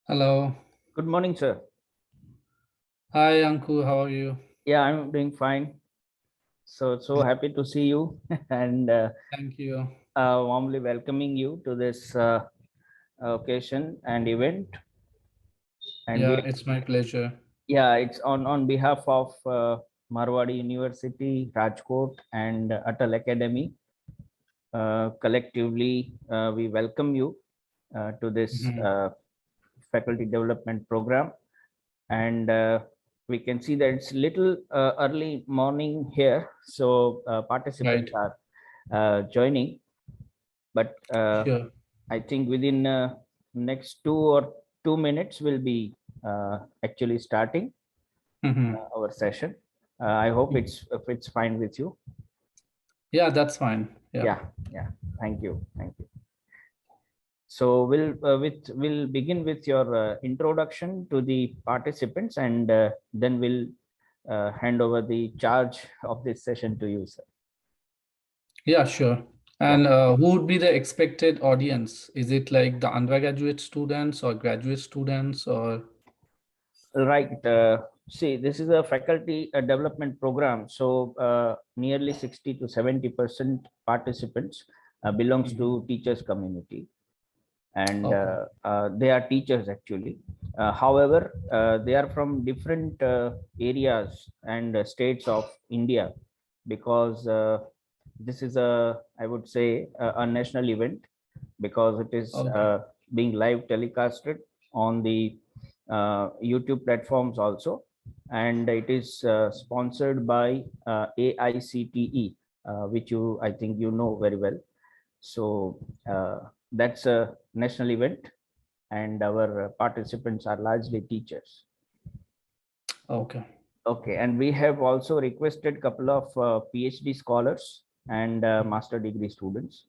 Hello. Good morning, sir. Hi, Anku. How are you? Yeah, I'm doing fine. So Thank happy to see you and thank you. warmly welcoming you to this occasion and event. And Yeah, we, it's my pleasure. yeah, it's on behalf of Marwadi University, Rajkot, and ATAL Academy. Collectively, we welcome you to this Mhm. faculty development program. And we can see that it's little early morning here, so participants Right. are joining, but Sure. I think within next 2 minutes we'll be actually starting Mhm. our session. I hope it's fine with you. Yeah, that's fine. Yeah. Yeah, thank you. So we'll begin with your introduction to the participants, and then we'll hand over the charge of this session to you, sir. Yeah, sure. Yeah. And who would be the expected audience? Is it like the undergraduate students or graduate students or? Right. See, this is a faculty development program. So nearly 60 to 70% participants belongs Mhm. to teachers community, and Okay. they are teachers actually. However, they are from different areas and states of India, because this is I would say, a national event, because it is Okay. being live telecasted on the YouTube platforms also, and it is sponsored by AICTE, which I think you know very well. So that's a national event, and our participants are largely teachers. Okay. Okay, and we have also requested couple of PhD scholars and master degree students,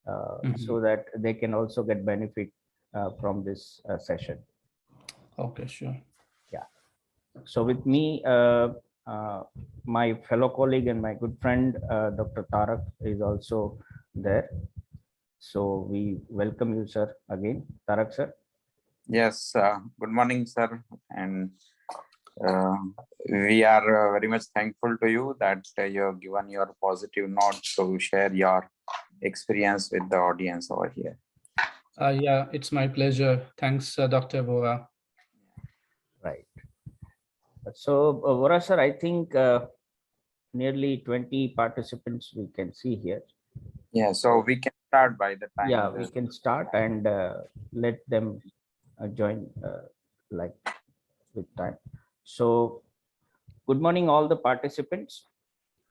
Mhm. so that they can also get benefit from this session. Okay, sure. Yeah. So with me, uh, my fellow colleague and my good friend, Dr. Tarak, is also there. So we welcome you, sir, again, Tarak, sir. Yes, good morning, sir. And uh, we are very much thankful to you that you have given your positive note to share your experience with the audience over here. Yeah, it's my pleasure. Thanks, Dr. Bora. Right. So, Vora, sir, I think nearly 20 participants we can see here. Yeah, so we can start by the Yeah, time. we can start and let them join like with time. So, good morning, all the participants.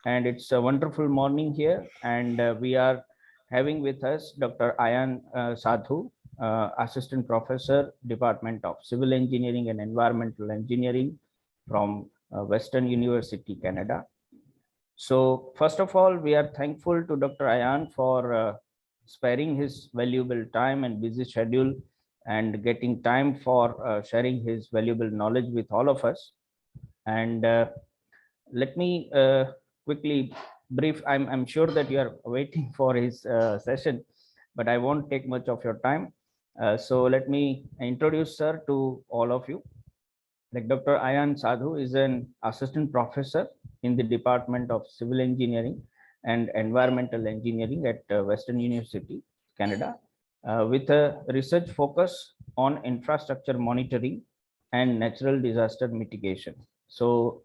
And it's a wonderful morning here. And we are having with us Dr. Ayan Sadhu, Assistant Professor, Department of Civil Engineering and Environmental Engineering from Western University, Canada. So, first of all, we are thankful to Dr. Ayan for sparing his valuable time and busy schedule and getting time for sharing his valuable knowledge with all of us. And let me quickly brief. I'm sure that you are waiting for his session, but I won't take much of your time. So let me introduce sir to all of you. Like Dr. Ayan Sadhu is an assistant professor in the Department of Civil Engineering and Environmental Engineering at Western University, Canada, with a research focus on infrastructure monitoring and natural disaster mitigation. So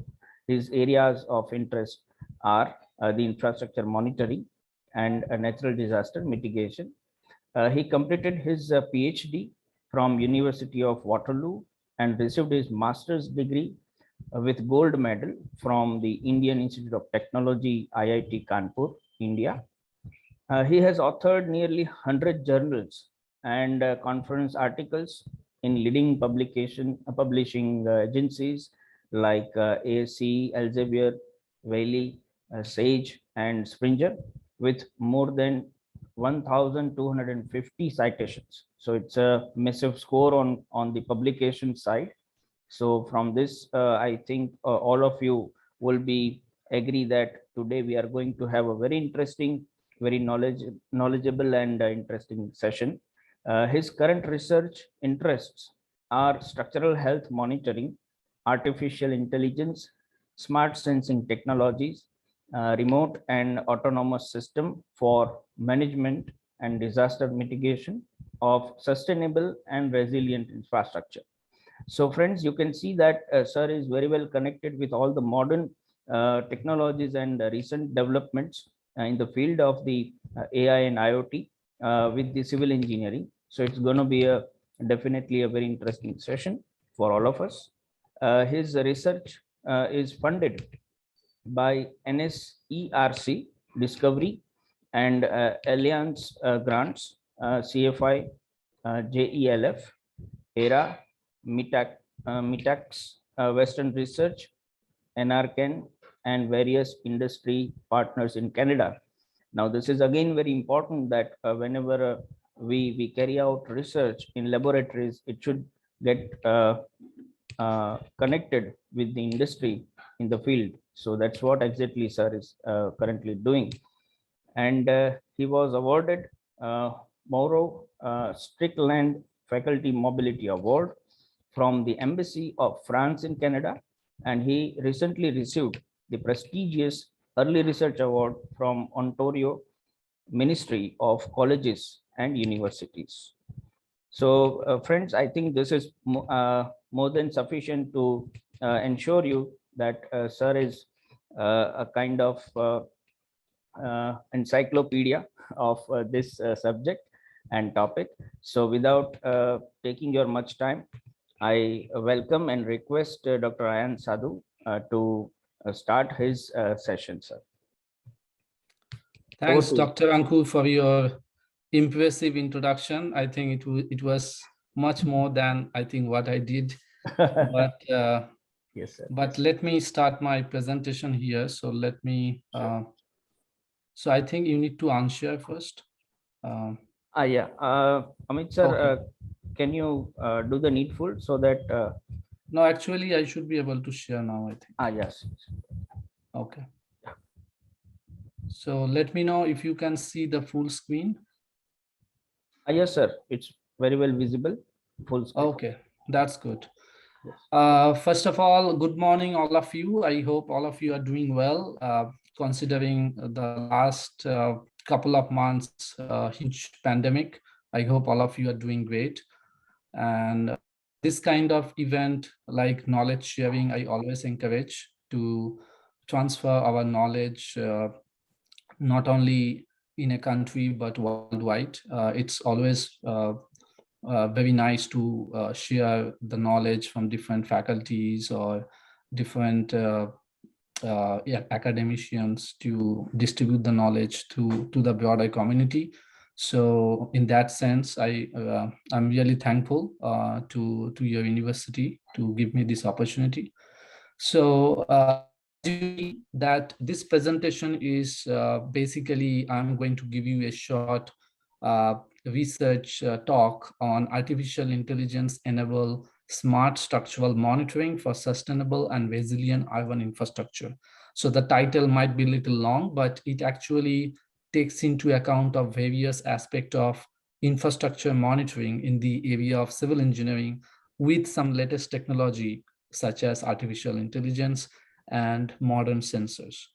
his areas of interest are the infrastructure monitoring and natural disaster mitigation. He completed his PhD from University of Waterloo and received his master's degree with gold medal from the Indian Institute of Technology, IIT Kanpur, India. He has authored nearly 100 journals and conference articles in leading publishing agencies like ASC, Elsevier, Wiley, Sage, and Springer, with more than 1,250 citations. So it's a massive score on the publication side. So from this, I think all of you will be agree that today we are going to have a very interesting, very knowledgeable and interesting session. His current research interests are structural health monitoring, artificial intelligence, smart sensing technologies, remote and autonomous system for management and disaster mitigation of sustainable and resilient infrastructure. So friends, you can see that sir is very well connected with all the modern technologies and recent developments in the field of the AI and IoT with the civil engineering. So it's going to be a definitely a very interesting session for all of us. His research is funded by NSERC Discovery and Alliance grants, CFI, JELF, ERA, MITAX, Western Research, NRCan, and various industry partners in Canada. Now, this is again very important that whenever we carry out research in laboratories, it should get connected with the industry in the field. So that's what exactly sir is currently doing. And he was awarded Mauro Strickland Faculty Mobility Award from the Embassy of France in Canada, and he recently received the prestigious Early Research Award from Ontario Ministry of Colleges and Universities. So, friends, I think this is more than sufficient to ensure you that sir is a kind of encyclopedia of this subject and topic. So, without taking your much time, I welcome and request Dr. Ayan Sadhu to start his session, sir. Thanks, Dr. Ankur, for your impressive introduction. I think it was much more than I think what I did. But yes, sir. But let me start my presentation here. So let me. So I think you need to unshare first. Yeah, Amit sir, okay. Can you do the needful so that? No, actually, I should be able to share now, I think. Yes. Okay. So let me know if you can see the full screen. Yes, sir. It's very well visible. Full screen. Okay, that's good. First of all, good morning, all of you. I hope all of you are doing well, considering the last couple of months, huge pandemic. I hope all of you are doing great. And this kind of event, like knowledge sharing, I always encourage to transfer our knowledge, not only in a country, but worldwide. It's always very nice to share the knowledge from different faculties or different academicians to distribute the knowledge to the broader community. So in that sense, I'm really thankful to your university to give me this opportunity. So that this presentation is basically, I'm going to give you a short research talk on artificial intelligence enable smart structural monitoring for sustainable and resilient urban infrastructure. So the title might be a little long, but it actually takes into account of various aspects of infrastructure monitoring in the area of civil engineering with some latest technology such as artificial intelligence and modern sensors.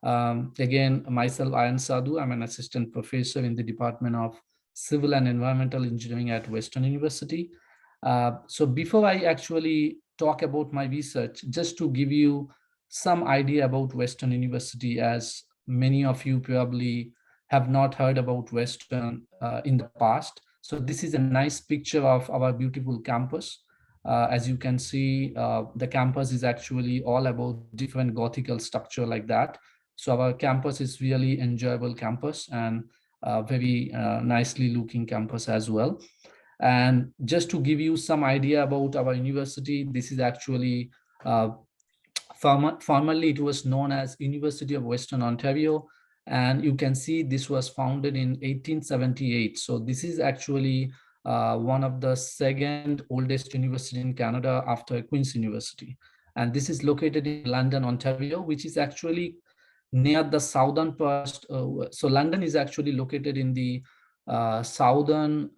Again, myself, Ayan Sadhu, I'm an assistant professor in the Department of Civil and Environmental Engineering at Western University. So before I actually talk about my research, just to give you some idea about Western University, as many of you probably have not heard about Western in the past. So this is a nice picture of our beautiful campus. As you can see, the campus is actually all about different Gothical structure like that. So our campus is really enjoyable campus and very nicely looking campus as well. And just to give you some idea about our university, this is actually, formerly it was known as University of Western Ontario. And you can see this was founded in 1878. So this is actually one of the second oldest university in Canada after Queen's University. And this is located in London, Ontario, which is actually near the southern part. So London is actually located in the southern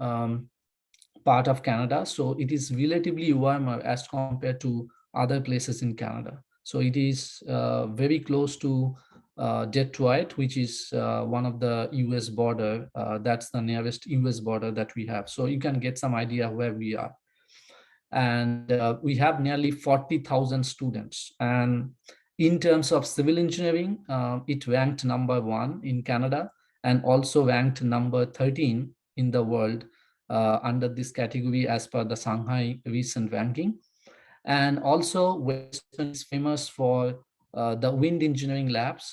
part of Canada. So it is relatively warmer as compared to other places in Canada. So it is very close to Detroit, which is one of the US border. That's the nearest US border that we have. So you can get some idea where we are. And we have nearly 40,000 students. And in terms of civil engineering, it ranked #1 in Canada and also ranked number 13 in the world under this category as per the Shanghai recent ranking. And also Western is famous for the wind engineering labs,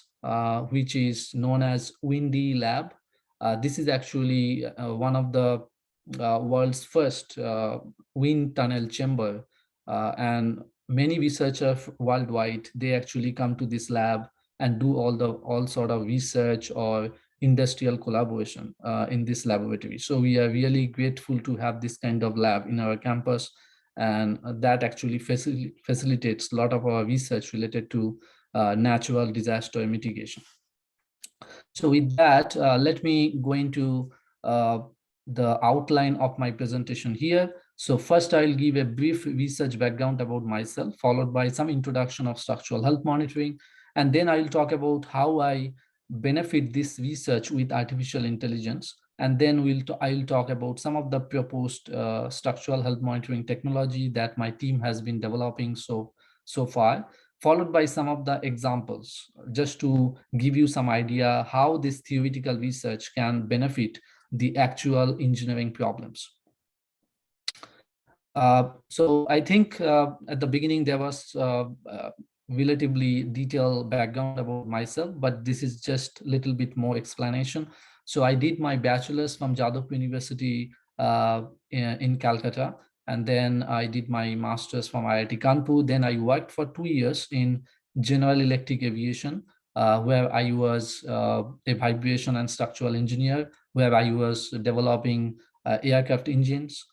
which is known as Windy Lab. This is actually one of the world's first wind tunnel chamber. And many researchers worldwide, they actually come to this lab and do all sort of research or industrial collaboration in this laboratory. So we are really grateful to have this kind of lab in our campus, and that actually facilitates a lot of our research related to natural disaster mitigation. So with that, let me go into the outline of my presentation here. So first, I'll give a brief research background about myself, followed by some introduction of structural health monitoring. And then I'll talk about how I benefit this research with artificial intelligence. And then I'll talk about some of the proposed structural health monitoring technology that my team has been developing so far, followed by some of the examples, just to give you some idea how this theoretical research can benefit the actual engineering problems. So I think at the beginning there was relatively detailed background about myself, but this is just a little bit more explanation. So I did my bachelor's from Jadavpur University in Calcutta, and then I did my master's from IIT Kanpur. Then I worked for 2 years in General Electric Aviation, where I was a vibration and structural engineer, where I was developing aircraft engines,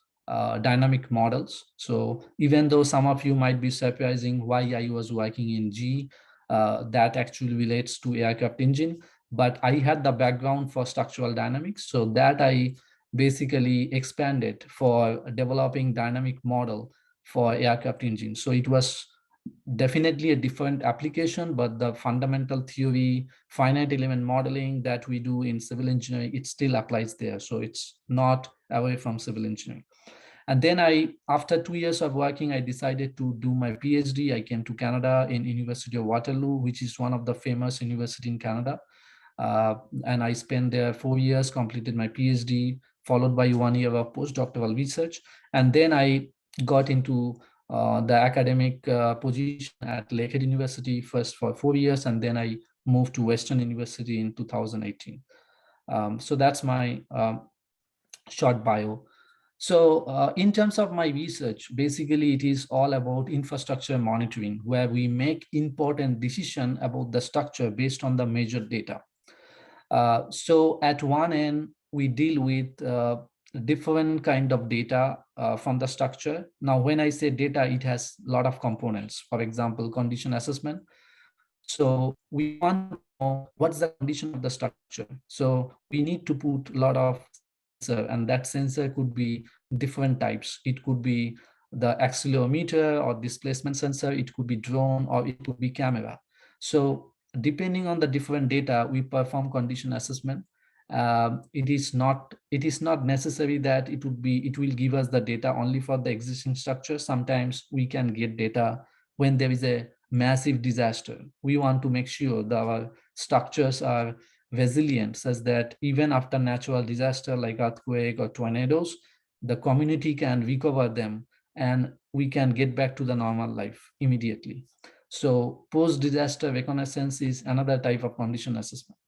dynamic models. So even though some of you might be surprising why I was working in G, that actually relates to aircraft engine, but I had the background for structural dynamics, so that I basically expanded for developing dynamic model for aircraft engine. So it was definitely a different application, but the fundamental theory, finite element modeling that we do in civil engineering, it still applies there. So it's not away from civil engineering. And then after 2 years of working, I decided to do my PhD. I came to Canada in University of Waterloo, which is one of the famous university in Canada. And I spent there 4 years, completed my PhD, followed by 1 year of postdoctoral research. And then I got into the academic position at Lakehead University, first for 4 years, and then I moved to Western University in 2018. So that's my short bio. So in terms of my research, basically it is all about infrastructure monitoring, where we make important decisions about the structure based on the measured data. So at one end, we deal with different kind of data from the structure. Now, when I say data, it has a lot of components. For example, condition assessment. So we want to know what's the condition of the structure. So we need to put a lot of sensor, and that sensor could be different types. It could be the accelerometer or displacement sensor. It could be drone, or it could be camera. So depending on the different data, we perform condition assessment. It is not necessary that it will give us the data only for the existing structure. Sometimes we can get data when there is a massive disaster. We want to make sure that our structures are resilient, such that even after natural disaster like earthquake or tornadoes, the community can recover them and we can get back to the normal life immediately. So post-disaster reconnaissance is another type of condition assessment.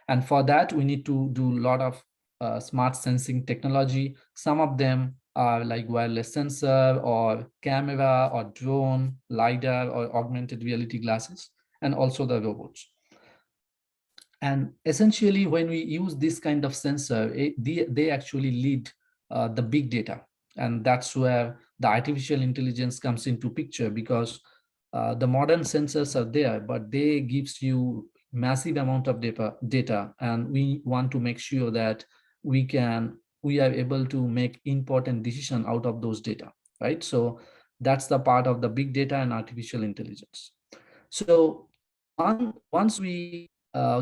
And for that, we need to do a lot of smart sensing technology. Some of them are like wireless sensor or camera or drone, LiDAR or augmented reality glasses, and also the robots. And essentially, when we use this kind of sensor, they actually lead the big data. And that's where the artificial intelligence comes into picture, because the modern sensors are there, but they gives you massive amount of data, and we want to make sure that we can we are able to make important decision out of those data, right? So that's the part of the big data and artificial intelligence. So once we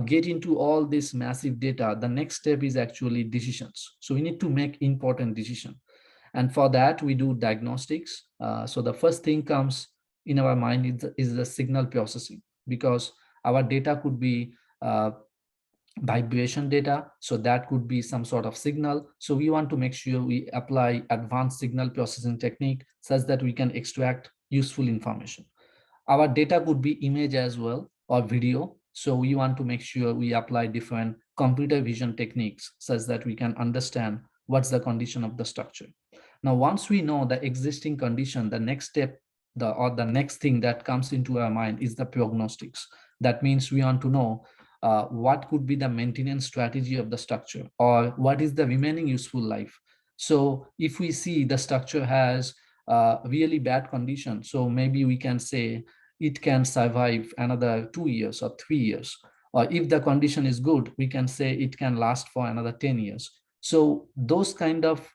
get into all this massive data, the next step is actually decisions. So we need to make important decision. And for that, we do diagnostics. So the first thing comes in our mind is the signal processing, because our data could be vibration data. So that could be some sort of signal. So we want to make sure we apply advanced signal processing technique such that we can extract useful information. Our data could be image as well or video. So we want to make sure we apply different computer vision techniques such that we can understand what's the condition of the structure. Now, once we know the existing condition, the next step, the next thing that comes into our mind is the prognostics. That means we want to know what could be the maintenance strategy of the structure, or what is the remaining useful life. So if we see the structure has really bad condition, so maybe we can say it can survive another 2 years or 3 years. Or if the condition is good, we can say it can last for another 10 years. So those kind of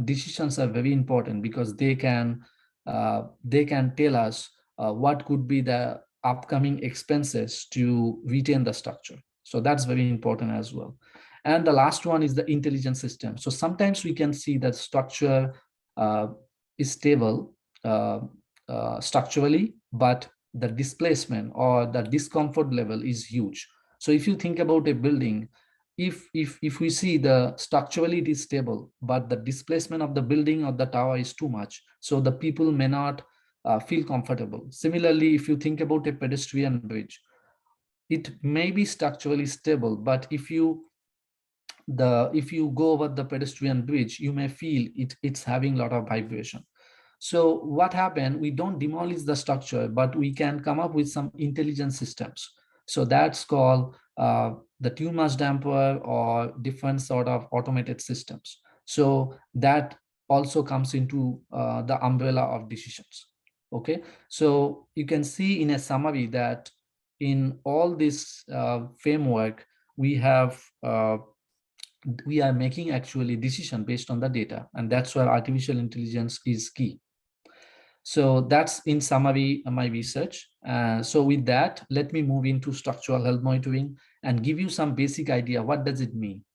decisions are very important because they can tell us what could be the upcoming expenses to retain the structure. So that's very important as well. And the last one is the intelligent system. So sometimes we can see that structure uh, is stable structurally, but the displacement or the discomfort level is huge. So if you think about a building, if we see the structurally it is stable, but the displacement of the building or the tower is too much, so the people may not feel comfortable. Similarly, if you think about a pedestrian bridge, it may be structurally stable, but if you go over the pedestrian bridge, you may feel it's having a lot of vibration. So what happened, we don't demolish the structure, but we can come up with some intelligent systems. So that's called the tune mass damper or different sort of automated systems. So that also comes into the umbrella of decisions. Okay, so you can see in a summary that in all this framework, we have we are making actually decision based on the data, and that's where artificial intelligence is key. So that's in summary my research. So with that, let me move into structural health monitoring and give you some basic idea. What does it mean?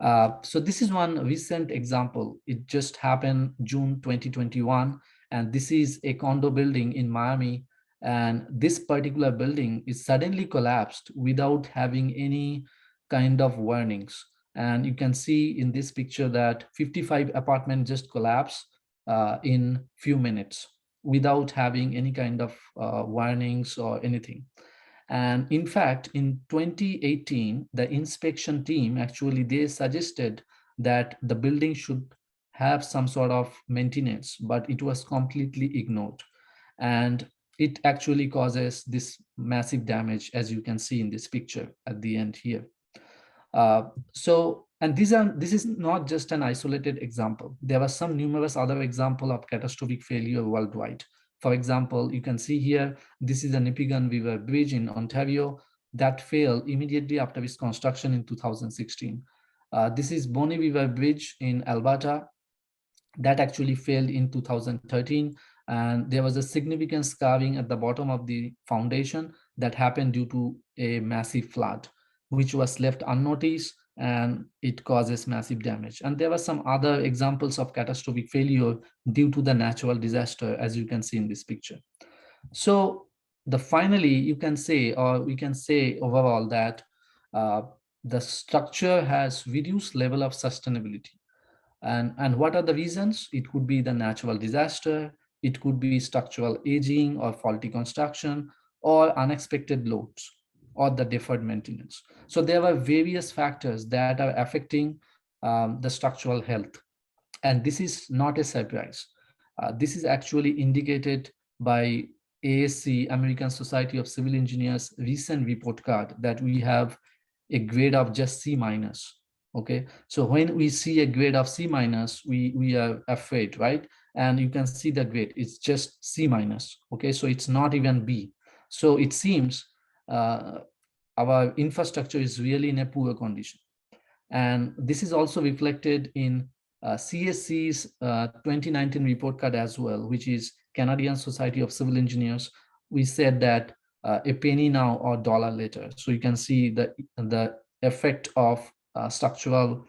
So this is one recent example. It just happened June 2021, and this is a condo building in Miami. And this particular building is suddenly collapsed without having any kind of warnings. And you can see in this picture that 55 apartments just collapsed in few minutes without having any kind of warnings or anything. And in fact, in 2018, the inspection team actually, they suggested that the building should have some sort of maintenance, but it was completely ignored. And it actually causes this massive damage, as you can see in this picture at the end here. And this is not just an isolated example. There are some numerous other examples of catastrophic failure worldwide. For example, you can see here, this is the Nipigon River Bridge in Ontario that failed immediately after its construction in 2016. This is Bonny River Bridge in Alberta that actually failed in 2013. And there was a significant scarring at the bottom of the foundation that happened due to a massive flood, which was left unnoticed, and it causes massive damage. And there were some other examples of catastrophic failure due to the natural disaster, as you can see in this picture. So finally, you can say, or we can say overall that the structure has reduced level of sustainability. And what are the reasons? It could be the natural disaster, it could be structural aging or faulty construction, or unexpected loads, or the deferred maintenance. So there are various factors that are affecting the structural health. And this is not a surprise. This is actually indicated by ASC, American Society of Civil Engineers, recent report card that we have a grade of just C minus. Okay, so when we see a grade of C minus, we are afraid, right? And you can see the grade, it's just C minus. Okay, so it's not even B. So it seems our infrastructure is really in a poor condition. And this is also reflected in CSC's 2019 report card as well, which is Canadian Society of Civil Engineers. We said that a penny now or dollar later. So you can see the effect of structural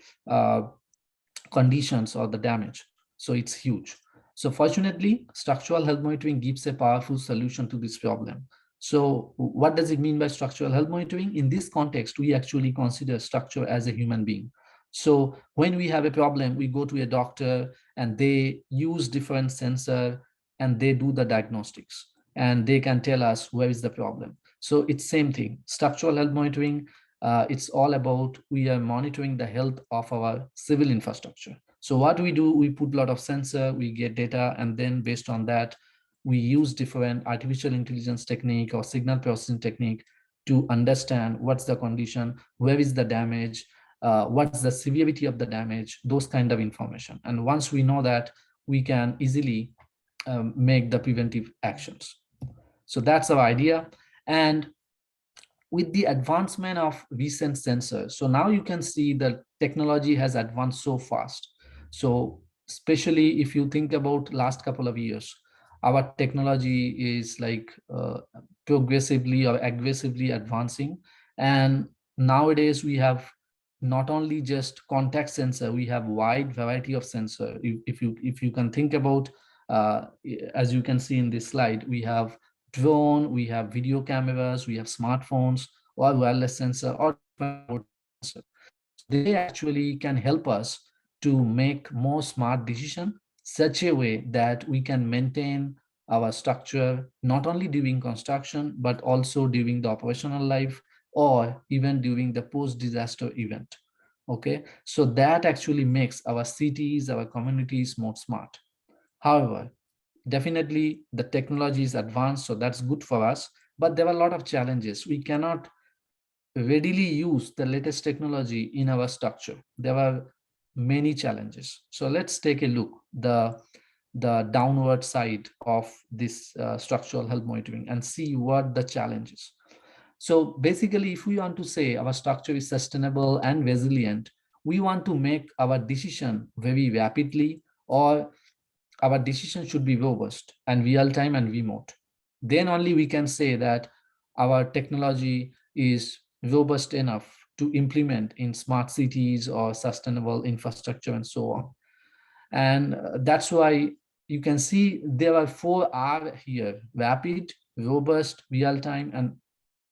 conditions or the damage. So it's huge. So fortunately, structural health monitoring gives a powerful solution to this problem. So what does it mean by structural health monitoring? In this context, we actually consider structure as a human being. So when we have a problem, we go to a doctor and they use different sensor and they do the diagnostics and they can tell us where is the problem. So it's same thing. Structural health monitoring, it's all about we are monitoring the health of our civil infrastructure. So what we do, we put a lot of sensor, we get data, and then based on that, we use different artificial intelligence technique or signal processing technique to understand what's the condition, where is the damage, what's the severity of the damage, those kind of information. And once we know that, we can easily make the preventive actions. So that's our idea. And with the advancement of recent sensors, so now you can see that technology has advanced so fast. So especially if you think about last couple of years, our technology is like progressively or aggressively advancing. And nowadays we have not only just contact sensor, we have wide variety of sensor. If you can think about, as you can see in this slide, we have drone, we have video cameras, we have smartphones, or wireless sensor, or sensor. So they actually can help us to make more smart decision such a way that we can maintain our structure not only during construction but also during the operational life or even during the post-disaster event. Okay, so that actually makes our cities, our communities more smart. However, definitely the technology is advanced, so that's good for us, but there are a lot of challenges. We cannot readily use the latest technology in our structure. There are many challenges. So let's take a look the downward side of this structural health monitoring and see what the challenge is. So basically, if we want to say our structure is sustainable and resilient, we want to make our decision very rapidly, or our decision should be robust and real time and remote. Then only we can say that our technology is robust enough to implement in smart cities or sustainable infrastructure and so on. And that's why you can see there are 4R here: rapid, robust, real time, and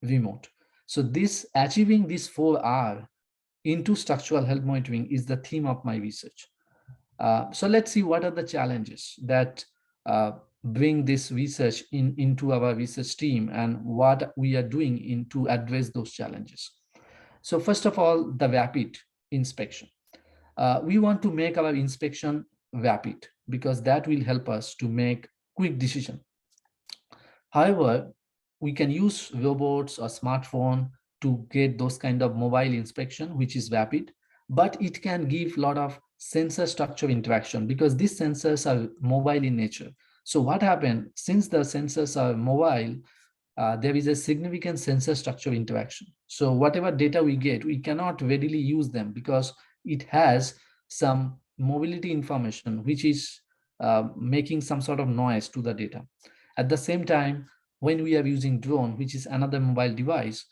remote. So this achieving this 4R into structural health monitoring is the theme of my research. So let's see what are the challenges that bring this research into our research team and what we are doing to address those challenges. So first of all, the rapid inspection. We want to make our inspection rapid because that will help us to make quick decision. However, we can use robots or smartphone to get those kind of mobile inspection, which is rapid, but it can give a lot of sensor structure interaction because these sensors are mobile in nature. So what happened, since the sensors are mobile, there is a significant sensor structure interaction. So whatever data we get, we cannot readily use them because it has some mobility information, which is making some sort of noise to the data. At the same time, when we are using drone, which is another mobile device,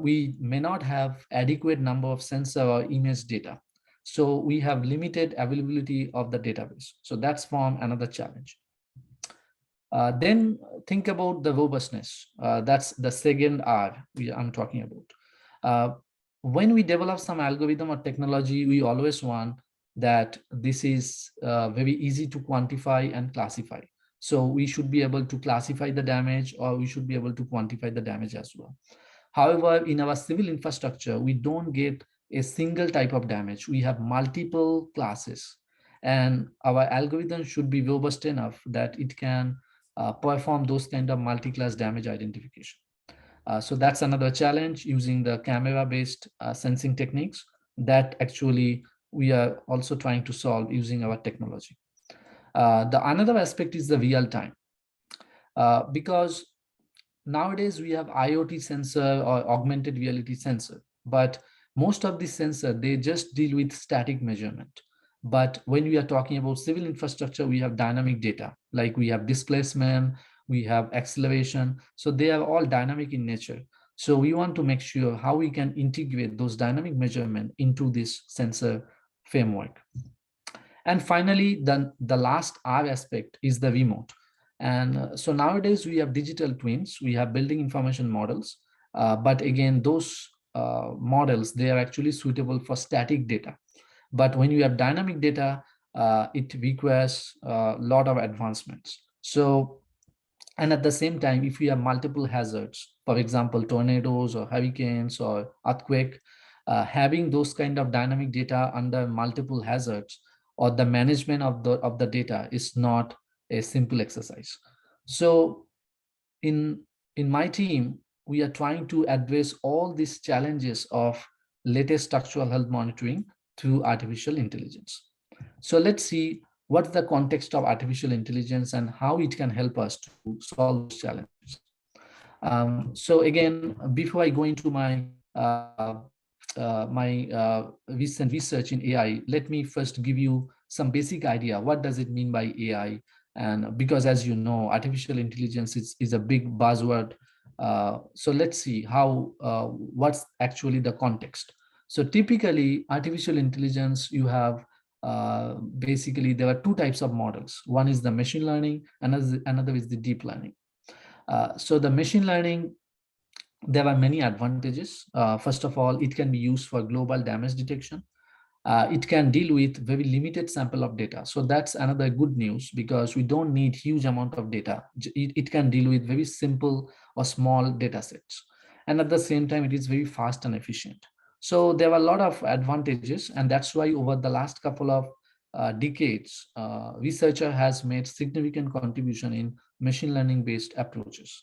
we may not have adequate number of sensor or image data. So we have limited availability of the database. So that's from another challenge. Then think about the robustness. That's the second R I'm talking about. When we develop some algorithm or technology, we always want that this is very easy to quantify and classify. So we should be able to classify the damage, or we should be able to quantify the damage as well. However, in our civil infrastructure, we don't get a single type of damage. We have multiple classes, and our algorithm should be robust enough that it can perform those kind of multi-class damage identification. So that's another challenge using the camera-based sensing techniques that actually we are also trying to solve using our technology. The another aspect is the real time, because nowadays we have IoT sensor or augmented reality sensor, but Most of these sensors, they just deal with static measurement. But when we are talking about civil infrastructure, we have dynamic data, like we have displacement, we have acceleration. So they are all dynamic in nature. So we want to make sure how we can integrate those dynamic measurement into this sensor framework. And finally, the last R aspect is the remote. And so nowadays we have digital twins, we have building information models, but again, those models, they are actually suitable for static data. But when you have dynamic data, it requires a lot of advancements. So, and at the same time, if you have multiple hazards, for example, tornadoes or hurricanes or earthquake, having those kind of dynamic data under multiple hazards or the management of the data is not a simple exercise. So in in my team, we are trying to address all these challenges of latest structural health monitoring through artificial intelligence. So let's see what's the context of artificial intelligence and how it can help us to solve those challenges. So again, before I go into my recent research in AI, let me first give you some basic idea. What does it mean by AI? And because as you know, artificial intelligence is a big buzzword. So let's see what's actually the context. So typically, artificial intelligence, you have basically there are two types of models. One is the machine learning, another is the deep learning. So the machine learning, there are many advantages. First of all, it can be used for global damage detection. It can deal with very limited sample of data. So that's another good news because we don't need huge amount of data. It can deal with very simple or small data sets. And at the same time, it is very fast and efficient. So there are a lot of advantages, and that's why over the last couple of decades, researcher has made significant contribution in machine learning based approaches.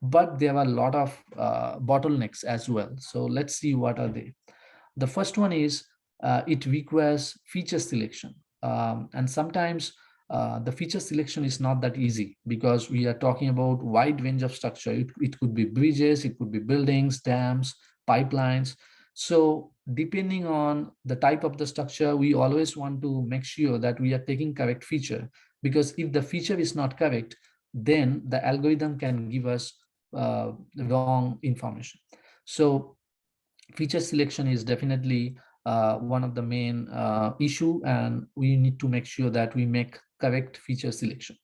But there are a lot of bottlenecks as well. So let's see what are they. The first one is it requires feature selection. And sometimes the feature selection is not that easy because we are talking about wide range of structure. It could be bridges, it could be buildings, dams, pipelines. So depending on the type of the structure, we always want to make sure that we are taking correct feature, because if the feature is not correct, then the algorithm can give us wrong information. So feature selection is definitely one of the main issue, and we need to make sure that we make correct feature selection.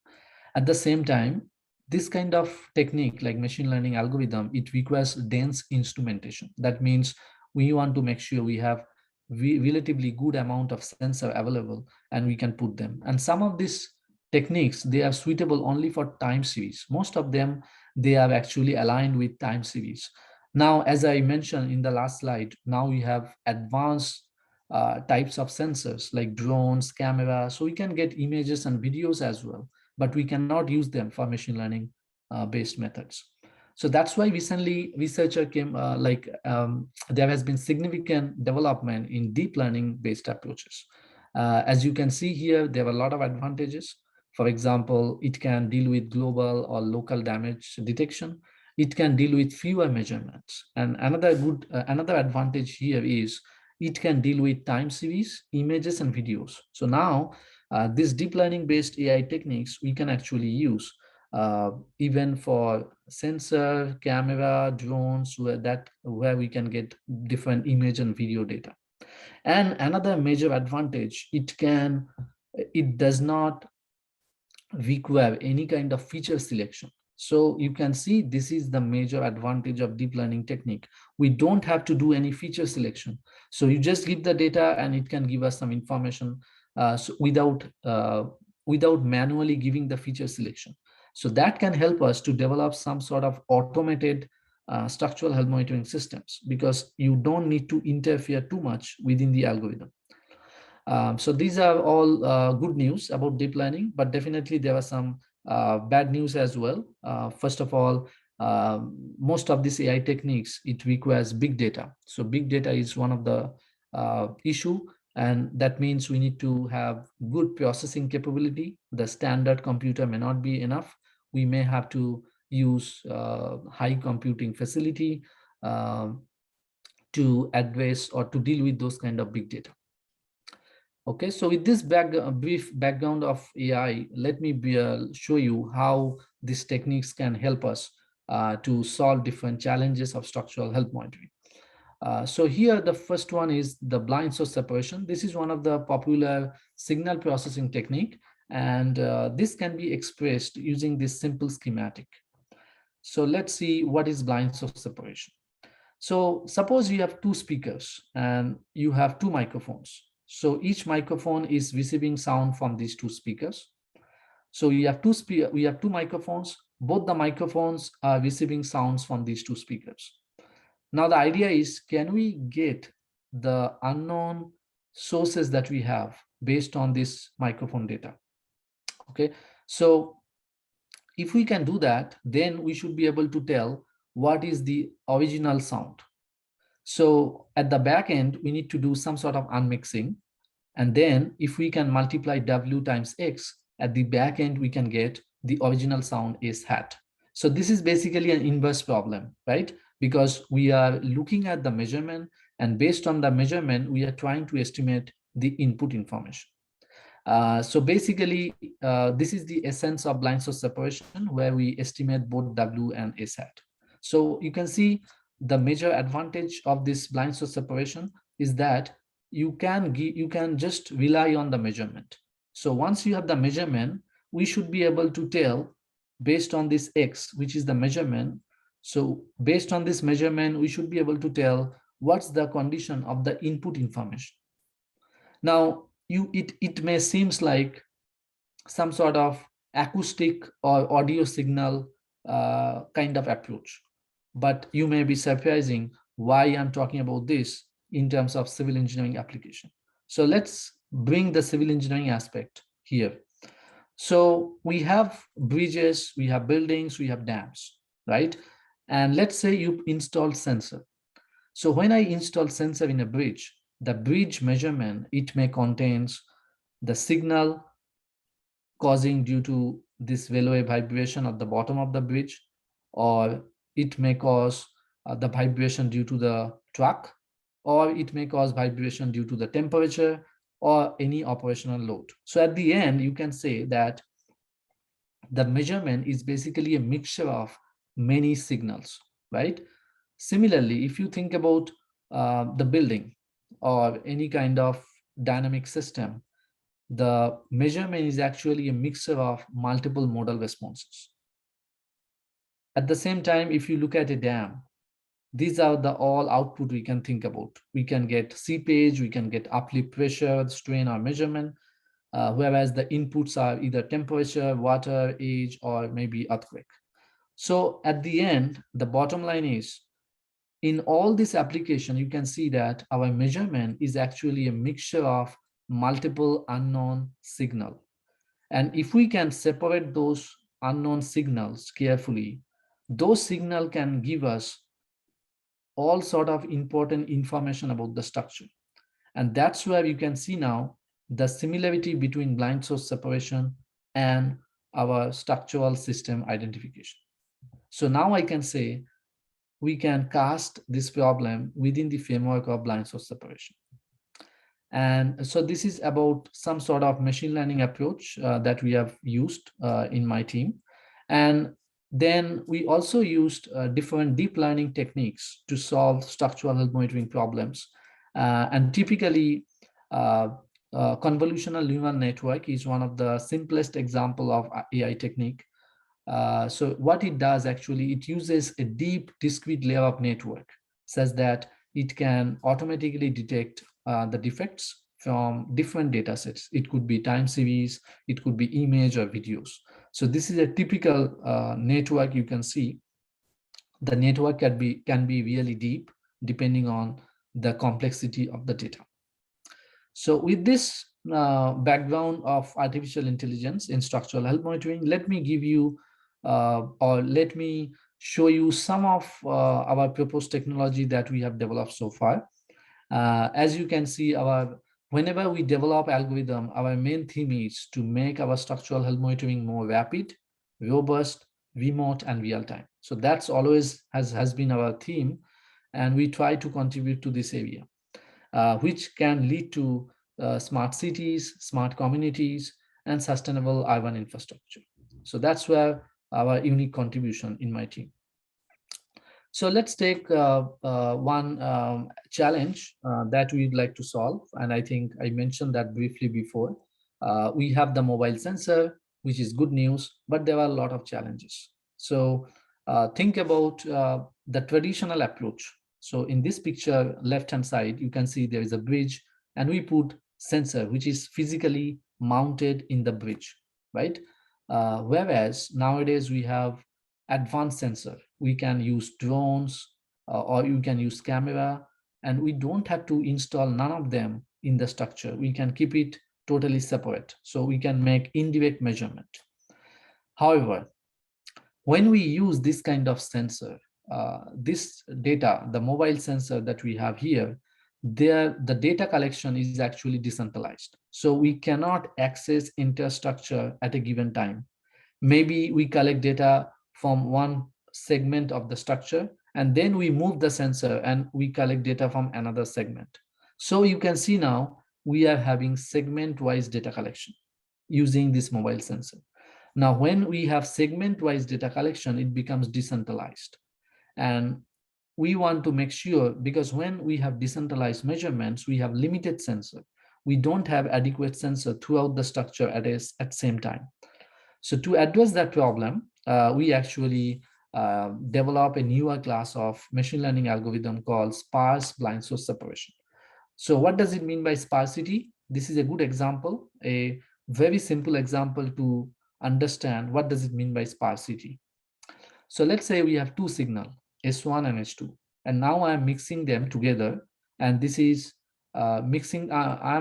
At the same time, this kind of technique like machine learning algorithm, it requires dense instrumentation. That means we want to make sure we have relatively good amount of sensor available and we can put them. And some of these techniques, they are suitable only for time series. Most of them, they are actually aligned with time series. Now, as I mentioned in the last slide, now we have advanced types of sensors like drones, cameras, so we can get images and videos as well, but we cannot use them for machine learning based methods. So that's why recently researcher came there has been significant development in deep learning based approaches. As you can see here, there are a lot of advantages. For example, it can deal with global or local damage detection. It can deal with fewer measurements. And another advantage here is it can deal with time series, images, and videos. So now these deep learning based AI techniques we can actually use even for sensor, camera, drones, where we can get different image and video data. And another major advantage, it does not require any kind of feature selection. So you can see this is the major advantage of deep learning technique. We don't have to do any feature selection. So you just give the data and it can give us some information without manually giving the feature selection. So that can help us to develop some sort of automated structural health monitoring systems, because you don't need to interfere too much within the algorithm. So these are all good news about deep learning, but definitely there are some bad news as well. First of all, most of these AI techniques, it requires big data. So big data is one of the issue, and that means we need to have good processing capability. The standard computer may not be enough. We may have to use high computing facility. to address or to deal with those kind of big data. Okay, so with this brief background of AI, let me show you how these techniques can help us to solve different challenges of structural health monitoring. So here, the first one is the blind source separation. This is one of the popular signal processing technique, and this can be expressed using this simple schematic. So let's see what is blind source separation. So suppose you have two speakers and you have two microphones. So each microphone is receiving sound from these two speakers. So we have two microphones. Both the microphones are receiving sounds from these two speakers. Now the idea is, can we get the unknown sources that we have based on this microphone data? Okay, so if we can do that, then we should be able to tell what is the original sound. So at the back end, we need to do some sort of unmixing. And then if we can multiply W times X, at the back end, we can get the original sound S hat. So this is basically an inverse problem, right? Because we are looking at the measurement, and based on the measurement, we are trying to estimate the input information. So basically, this is the essence of blind source separation, where we estimate both W and S hat. So you can see the major advantage of this blind source separation is that you can just rely on the measurement. So once you have the measurement, we should be able to tell based on this X, which is the measurement. So based on this measurement, we should be able to tell what's the condition of the input information. Now, it may seems like some sort of acoustic or audio signal kind of approach, but you may be surprising why I'm talking about this in terms of civil engineering application. So let's bring the civil engineering aspect here. So we have bridges, we have buildings, we have dams, right? And let's say you install sensor. So when I install sensor in a bridge, the bridge measurement, it may contains the signal causing due to this railway vibration at the bottom of the bridge, or it may cause the vibration due to the truck, or it may cause vibration due to the temperature or any operational load. So at the end, you can say that the measurement is basically a mixture of many signals, right? Similarly, if you think about the building or any kind of dynamic system, the measurement is actually a mixture of multiple modal responses. At the same time, if you look at a dam, these are the all output we can think about. We can get seepage, we can get uplift pressure, strain, or measurement, whereas the inputs are either temperature, water, age, or maybe earthquake. So at the end, the bottom line is, in all this application, you can see that our measurement is actually a mixture of multiple unknown signal. And if we can separate those unknown signals carefully, those signal can give us all sort of important information about the structure. And that's where you can see now the similarity between blind source separation and our structural system identification. So now I can say we can cast this problem within the framework of blind source separation. And so this is about some sort of machine learning approach that we have used in my team. And then we also used different deep learning techniques to solve structural health monitoring problems. And typically, convolutional neural network is one of the simplest example of AI technique. So what it does actually, it uses a deep discrete layer of network such that it can automatically detect the defects from different data sets. It could be time series, it could be image or videos. So this is a typical network. You can see the network can be really deep depending on the complexity of the data. So with this background of artificial intelligence in structural health monitoring, let me give you or let me show you some of our proposed technology that we have developed so far. As you can see, whenever we develop algorithm, our main theme is to make our structural health monitoring more rapid, robust, remote, and real time. So that's always has been our theme. and we try to contribute to this area, which can lead to smart cities, smart communities, and sustainable urban infrastructure. So that's where our unique contribution in my team. So let's take one challenge that we'd like to solve. And I think I mentioned that briefly before. We have the mobile sensor, which is good news, but there are a lot of challenges. So think about the traditional approach. So in this picture, left-hand side, you can see there is a bridge, and we put sensor, which is physically mounted in the bridge, right? Whereas nowadays we have advanced sensor. We can use drones, or you can use camera, and we don't have to install none of them in the structure. We can keep it totally separate. So we can make indirect measurement. However, when we use this kind of sensor, this data, the mobile sensor that we have here, there the data collection is actually decentralized. So we cannot access infrastructure at a given time. Maybe we collect data from one segment of the structure, and then we move the sensor and we collect data from another segment. So you can see now we are having segment-wise data collection using this mobile sensor. Now, when we have segment-wise data collection, it becomes decentralized. And we want to make sure, because when we have decentralized measurements, we have limited sensor. We don't have adequate sensor throughout the structure at the same time. So to address that problem, we actually develop a newer class of machine learning algorithm called sparse blind source separation. So what does it mean by sparsity? This is a good example, a very simple example to understand what does it mean by sparsity. So let's say we have two signal, S1 and S2, and now I'm mixing them together, and this is I'm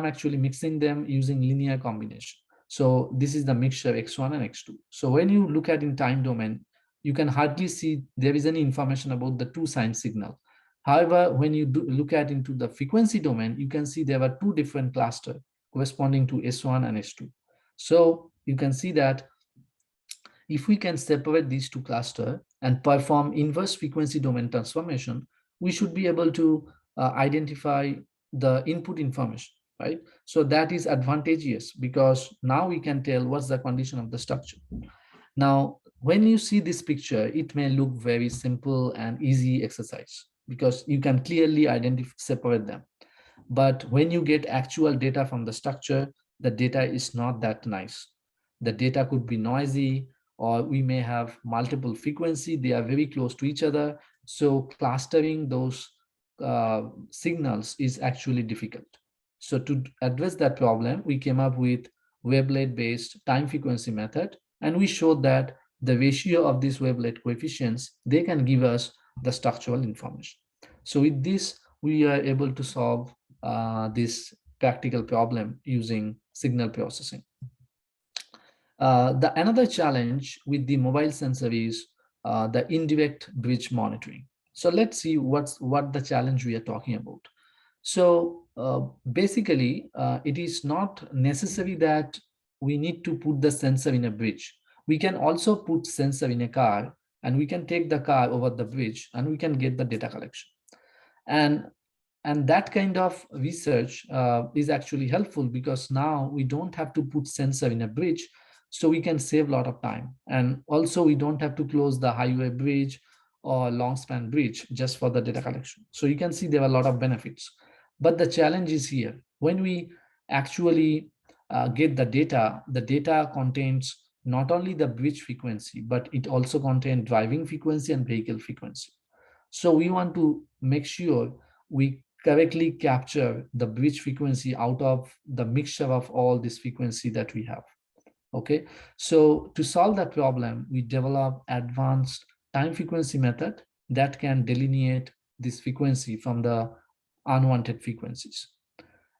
actually mixing them using linear combination. So this is the mixture X1 and X2. So when you look at in time domain, you can hardly see there is any information about the two sign signal. However, when you look at into the frequency domain, you can see there are two different clusters corresponding to S1 and S2. So you can see that if we can separate these two clusters and perform inverse frequency domain transformation, we should be able to identify the input information, right? So that is advantageous because now we can tell what's the condition of the structure. Now, when you see this picture, it may look very simple and easy exercise because you can clearly separate them. But when you get actual data from the structure, the data is not that nice. The data could be noisy, or we may have multiple frequency. They are very close to each other. So clustering those signals is actually difficult. So to address that problem, we came up with wavelet-based time frequency method, and we showed that the ratio of these wavelet coefficients, they can give us the structural information. So with this, we are able to solve this practical problem using signal processing. The another challenge with the mobile sensor is the indirect bridge monitoring. So let's see what the challenge we are talking about. So basically, it is not necessary that we need to put the sensor in a bridge. We can also put sensor in a car, and we can take the car over the bridge, and we can get the data collection. And that kind of research is actually helpful because now we don't have to put sensor in a bridge, so we can save a lot of time. And also we don't have to close the highway bridge or long span bridge just for the data collection. So you can see there are a lot of benefits. But the challenge is here. When we actually get the data contains not only the bridge frequency, but it also contains driving frequency and vehicle frequency. So we want to make sure we correctly capture the bridge frequency out of the mixture of all this frequency that we have. Okay, so to solve that problem, we develop advanced time frequency method that can delineate this frequency from the unwanted frequencies.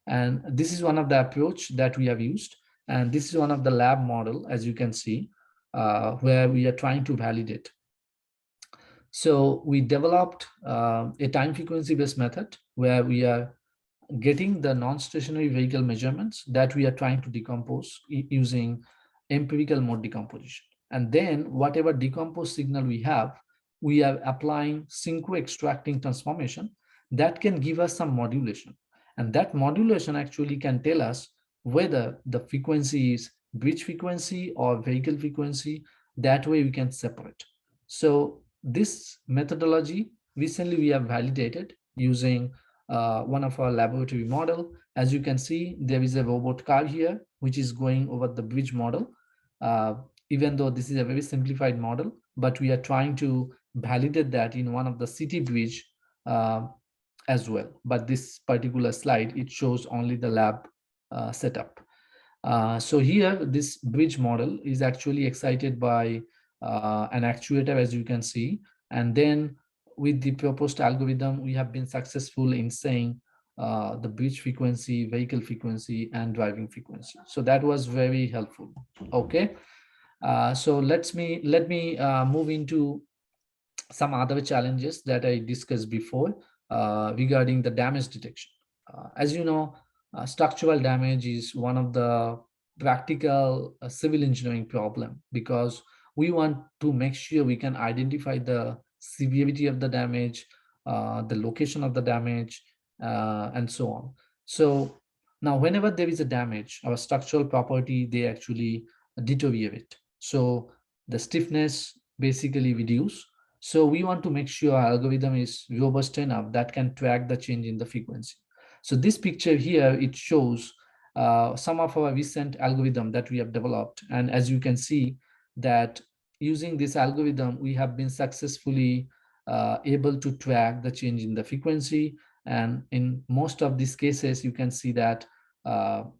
And this is one of the approach that we have used. And this is one of the lab model, as you can see, where we are trying to validate. So we developed a time frequency based method where we are getting the non-stationary vehicle measurements that we are trying to decompose using empirical mode decomposition. And then whatever decomposed signal we have, we are applying synchro extracting transformation that can give us some modulation. And that modulation actually can tell us whether the frequency is bridge frequency or vehicle frequency. That way we can separate. So this methodology recently we have validated using one of our laboratory model. As you can see, there is a robot car here, which is going over the bridge model. Uh, Even though this is a very simplified model, but we are trying to validate that in one of the city bridge uh, as well. But this particular slide, it shows only the lab setup. So here, this bridge model is actually excited by an actuator, as you can see. And then with the proposed algorithm, we have been successful in saying the bridge frequency, vehicle frequency, and driving frequency. So that was very helpful. Okay. So let me move into some other challenges that I discussed before regarding the damage detection. As you know, structural damage is one of the practical civil engineering problem, because we want to make sure we can identify the severity of the damage, the location of the damage, and so on. So now whenever there is a damage, our structural property, they actually deteriorate. So the stiffness basically reduce. So we want to make sure our algorithm is robust enough that can track the change in the frequency. So this picture here, it shows some of our recent algorithm that we have developed. And as you can see that using this algorithm, we have been successfully able to track the change in the frequency. And in most of these cases, you can see that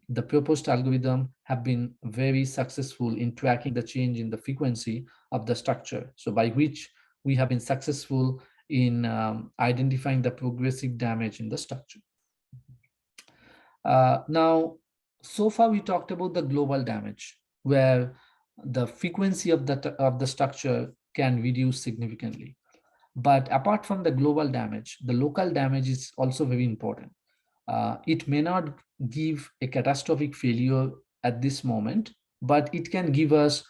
the proposed algorithm have been very successful in tracking the change in the frequency of the structure. So by which we have been successful in identifying the progressive damage in the structure. Now, so far we talked about the global damage, where the frequency of the structure can reduce significantly. But apart from the global damage, the local damage is also very important. It may not give a catastrophic failure at this moment, but it can give us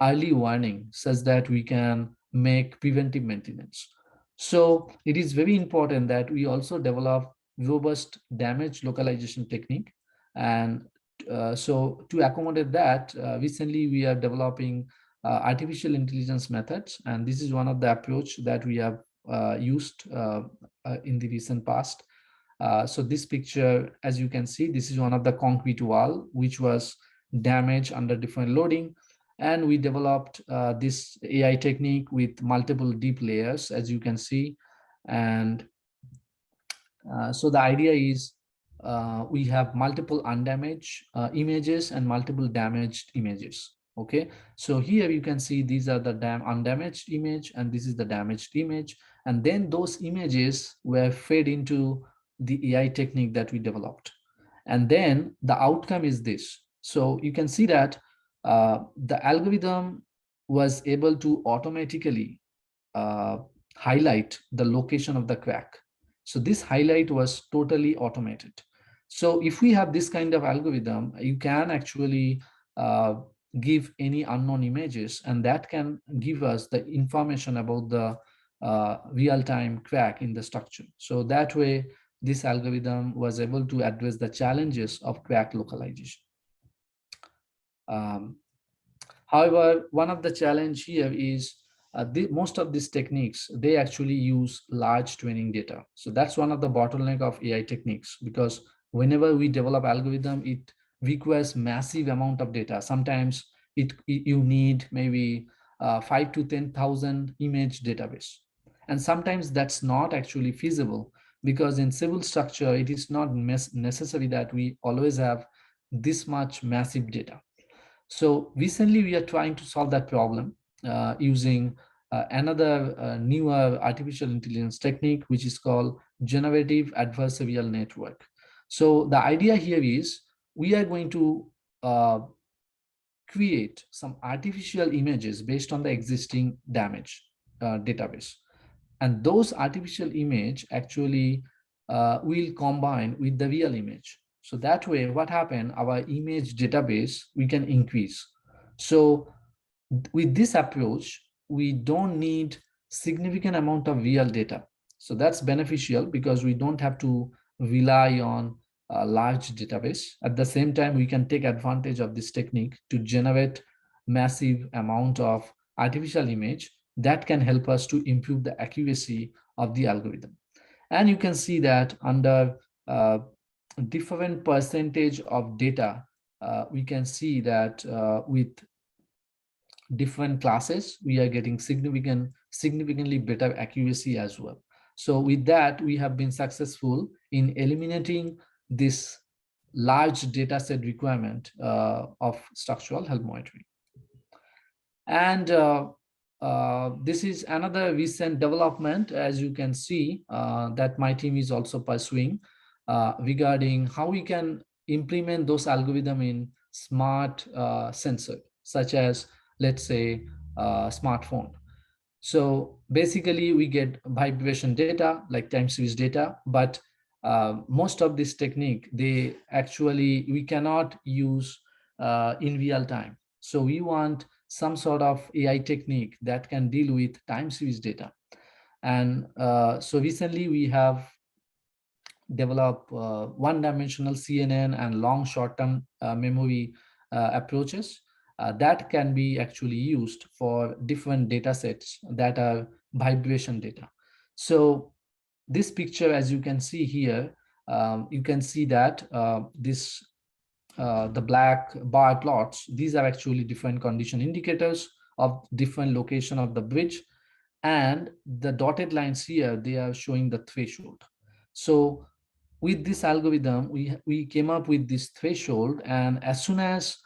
early warning such that we can make preventive maintenance. So it is very important that we also develop robust damage localization technique. And so to accommodate that, recently we are developing artificial intelligence methods. And this is one of the approach that we have used in the recent past. So this picture, as you can see, this is one of the concrete wall, which was damaged under different loading. And we developed this AI technique with multiple deep layers, as you can see. And so the idea is we have multiple undamaged images and multiple damaged images. Okay, so here you can see these are the undamaged image, and this is the damaged image. And then those images were fed into the AI technique that we developed. And then the outcome is this. So you can see that the algorithm was able to automatically uh, highlight the location of the crack. So this highlight was totally automated. So if we have this kind of algorithm, you can actually give any unknown images, and that can give us the information about the real-time crack in the structure. So that way, this algorithm was able to address the challenges of crack localization. Um, However, one of the challenge here is most of these techniques, they actually use large training data. So that's one of the bottleneck of AI techniques, because whenever we develop algorithm, it requires massive amount of data. Sometimes you need maybe 5 to 10,000 image database. And sometimes that's not actually feasible, because in civil structure, it is not necessary that we always have this much massive data. So recently we are trying to solve that problem using another newer artificial intelligence technique, which is called generative adversarial network. So the idea here is we are going to create some artificial images based on the existing damage database. And those artificial image actually will combine with the real image. So that way, what happened, our image database, we can increase. So with this approach, we don't need significant amount of real data. So that's beneficial because we don't have to rely on a large database. At the same time, we can take advantage of this technique to generate massive amount of artificial image that can help us to improve the accuracy of the algorithm. And you can see that under different percentage of data, we can see that with different classes, we are getting significantly better accuracy as well. So with that, we have been successful in eliminating this large data set requirement of structural health monitoring. And this is another recent development, as you can see, that my team is also pursuing regarding how we can implement those algorithms in smart sensor, such as, let's say, smartphone. So basically, we get vibration data, like time series data, but most of this technique, we cannot use in real time. So we want some sort of AI technique that can deal with time series data. And so recently we have developed one-dimensional CNN and long short-term memory approaches that can be actually used for different data sets that are vibration data. So this picture, as you can see here, you can see that the black bar plots, these are actually different condition indicators of different location of the bridge. And the dotted lines here, they are showing the threshold. So with this algorithm, we came up with this threshold, and as soon as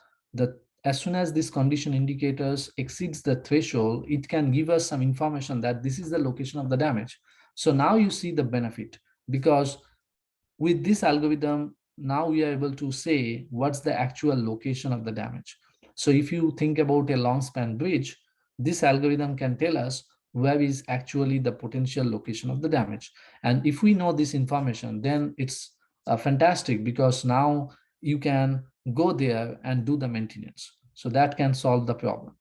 this condition indicators exceeds the threshold, it can give us some information that this is the location of the damage. So now you see the benefit, because with this algorithm, now we are able to say what's the actual location of the damage. So if you think about a long span bridge, this algorithm can tell us where is actually the potential location of the damage. And if we know this information, then it's fantastic, because now you can go there and do the maintenance. So that can solve the problem.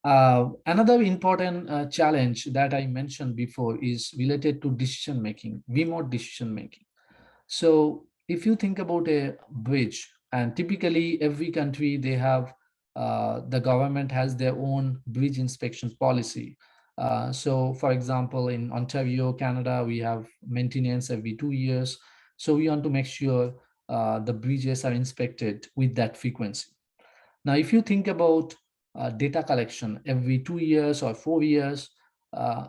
Another important challenge that I mentioned before is related to decision making, remote decision making. So if you think about a bridge, and typically every country, they have the government has their own bridge inspection policy. So for example, in Ontario, Canada, we have maintenance every 2 years. So we want to make sure the bridges are inspected with that frequency. Now, if you think about data collection every 2 years or 4 years,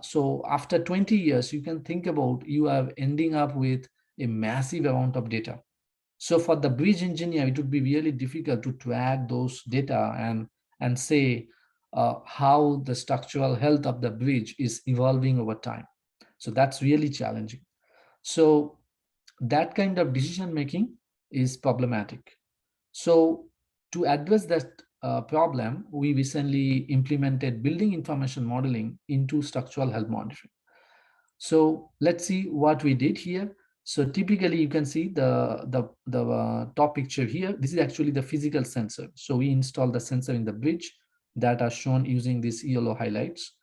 so after 20 years, you can think about you are ending up with a massive amount of data. So for the bridge engineer, it would be really difficult to track those data and say how the structural health of the bridge is evolving over time. So that's really challenging. So that kind of decision making is problematic. So to address that problem, we recently implemented building information modeling into structural health monitoring. So let's see what we did here. So typically you can see the top picture here. This is actually the physical sensor. So we installed the sensor in the bridge that are shown using these yellow highlights.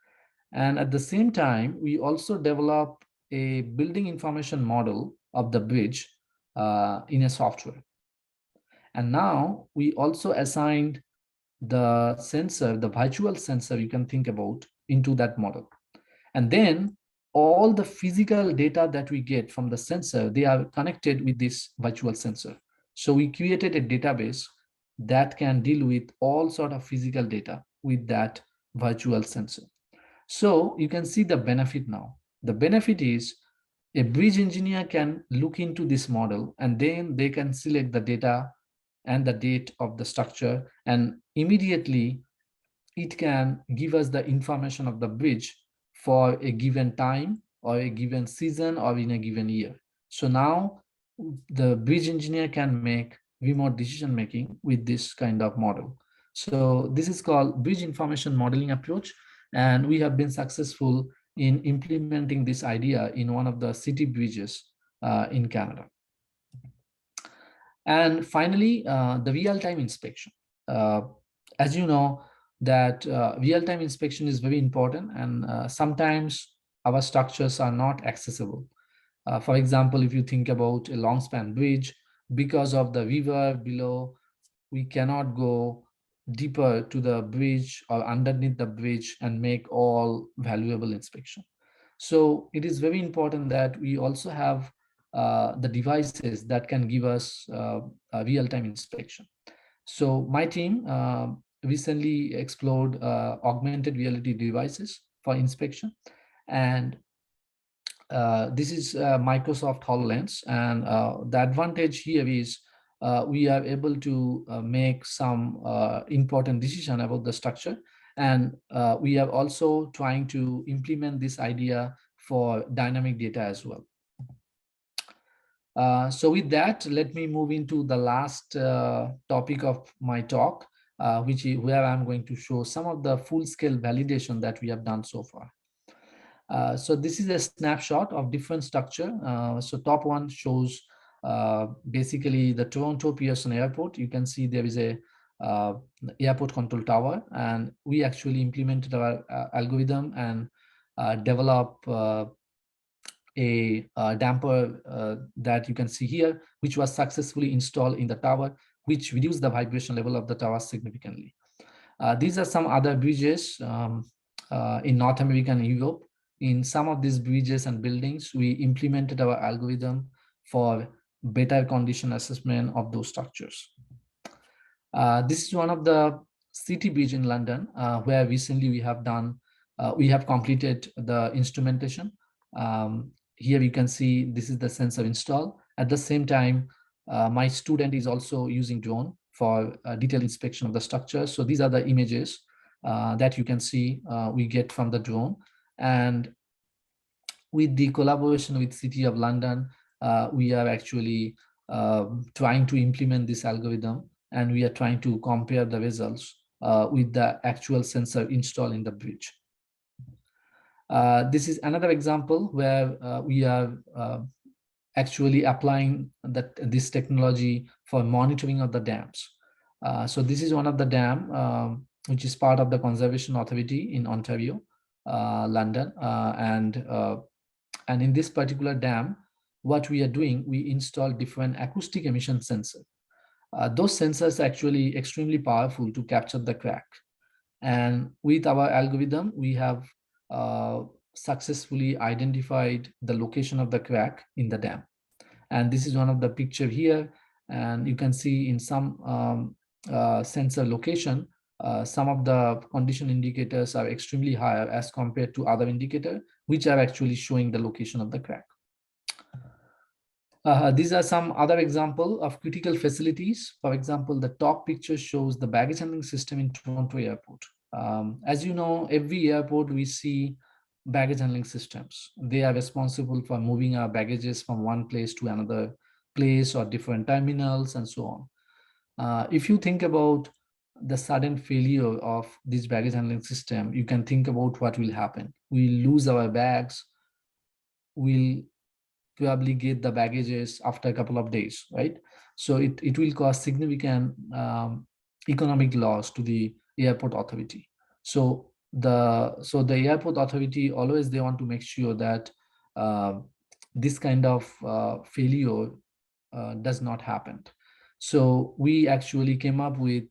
And at the same time, we also developed a building information model of the bridge in a software. And now we also assigned the sensor, the virtual sensor you can think about, into that model. And then all the physical data that we get from the sensor, they are connected with this virtual sensor. So we created a database that can deal with all sort of physical data with that virtual sensor. So you can see the benefit now. The benefit is a bridge engineer can look into this model, and then they can select the data and the date of the structure, and immediately it can give us the information of the bridge for a given time or a given season or in a given year. So now the bridge engineer can make remote decision making with this kind of model. So this is called bridge information modeling approach, and we have been successful in implementing this idea in one of the city bridges in Canada. And finally, the real-time inspection. As you know, that real-time inspection is very important, and sometimes our structures are not accessible. For example, if you think about a long span bridge, because of the river below, we cannot go deeper to the bridge or underneath the bridge and make all valuable inspection. So it is very important that we also have the devices that can give us a real-time inspection. So my team recently explored augmented reality devices for inspection, and this is Microsoft HoloLens, and the advantage here is we are able to make some important decision about the structure, and we are also trying to implement this idea for dynamic data as well. So with that, let me move into the last topic of my talk, which is where I'm going to show some of the full-scale validation that we have done so far. So this is a snapshot of different structure. So top one shows basically the Toronto Pearson Airport. You can see there is a airport control tower, and we actually implemented our algorithm and develop a damper that you can see here, which was successfully installed in the tower, which reduced the vibration level of the tower significantly. These are some other bridges in North America and Europe. In some of these bridges and buildings, we implemented our algorithm for better condition assessment of those structures. This is one of the city bridge in London, where recently we have completed the instrumentation. Here you can see this is the sensor install. At the same time, my student is also using drone for detailed inspection of the structure. So these are the images that you can see we get from the drone. And with the collaboration with City of London, we are actually trying to implement this algorithm, and we are trying to compare the results with the actual sensor installed in the bridge. This is another example where we are actually applying this technology for monitoring of the dams. So this is one of the dam, which is part of the Conservation Authority in Ontario, London. And in this particular dam, what we are doing, we install different acoustic emission sensors. Those sensors are actually extremely powerful to capture the crack. And with our algorithm, we have successfully identified the location of the crack in the dam. And this is one of the picture here. And you can see in some sensor location, some of the condition indicators are extremely higher as compared to other indicators, which are actually showing the location of the crack. These are some other example of critical facilities. For example, the top picture shows the baggage handling system in Toronto Airport. As you know, every airport we see baggage handling systems. They are responsible for moving our baggages from one place to another place or different terminals and so on. If you think about the sudden failure of this baggage handling system, you can think about what will happen. We'll lose our bags. We'll probably get the baggages after a couple of days, right? So it will cause significant economic loss to the airport authority. So the airport authority always, they want to make sure that this kind of failure does not happen. So we actually came up with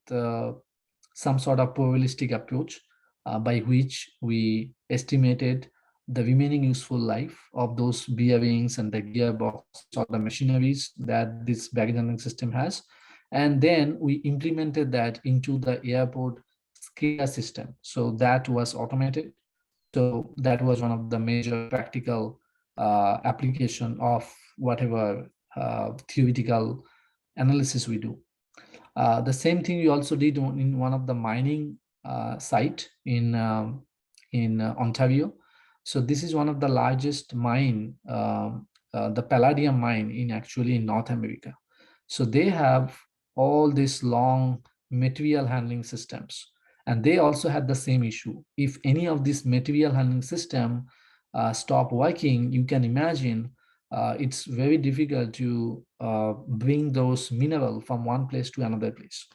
some sort of probabilistic approach by which we estimated the remaining useful life of those bearings and the gearbox or the machineries that this baggage handling system has. And then we implemented that into the airport SCADA system. So that was automated. So that was one of the major practical application of whatever theoretical analysis we do. The same thing we also did in one of the mining site in Ontario. So this is one of the largest mine, the palladium mine in North America. So they have all these long material handling systems, and they also had the same issue. If any of this material handling system stop working, you can imagine it's very difficult to bring those mineral from one place to another place.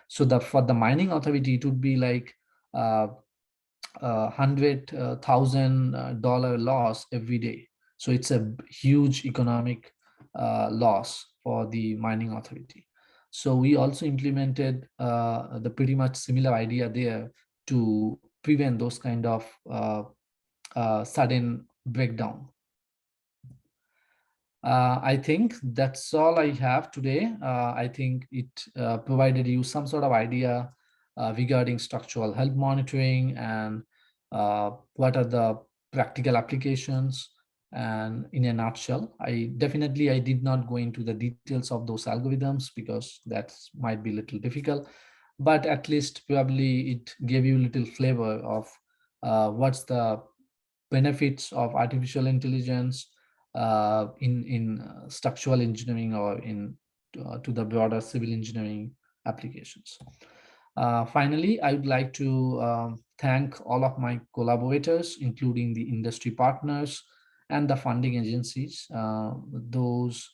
So for the mining authority, it would be like $100,000 loss every day. So it's a huge economic loss for the mining authority. So we also implemented the pretty much similar idea there to prevent those kind of sudden breakdown. I think that's all I have today. I think it provided you some sort of idea regarding structural health monitoring and what are the practical applications. And in a nutshell, I did not go into the details of those algorithms because that might be a little difficult, but at least probably it gave you a little flavor of what's the benefits of artificial intelligence in structural engineering or in to the broader civil engineering applications. Finally, I would like to thank all of my collaborators, including the industry partners and the funding agencies. Those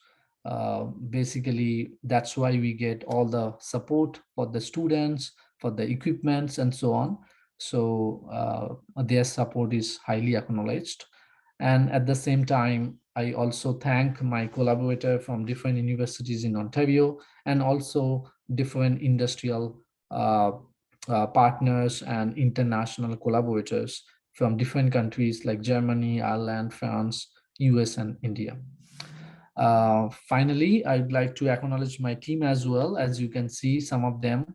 basically, that's why we get all the support for the students, for the equipments, and so on. So their support is highly acknowledged. And at the same time, I also thank my collaborator from different universities in Ontario and also different industrial partners and international collaborators from different countries like Germany, Ireland, France, US, and India. Finally, I'd like to acknowledge my team as well. As you can see, some of them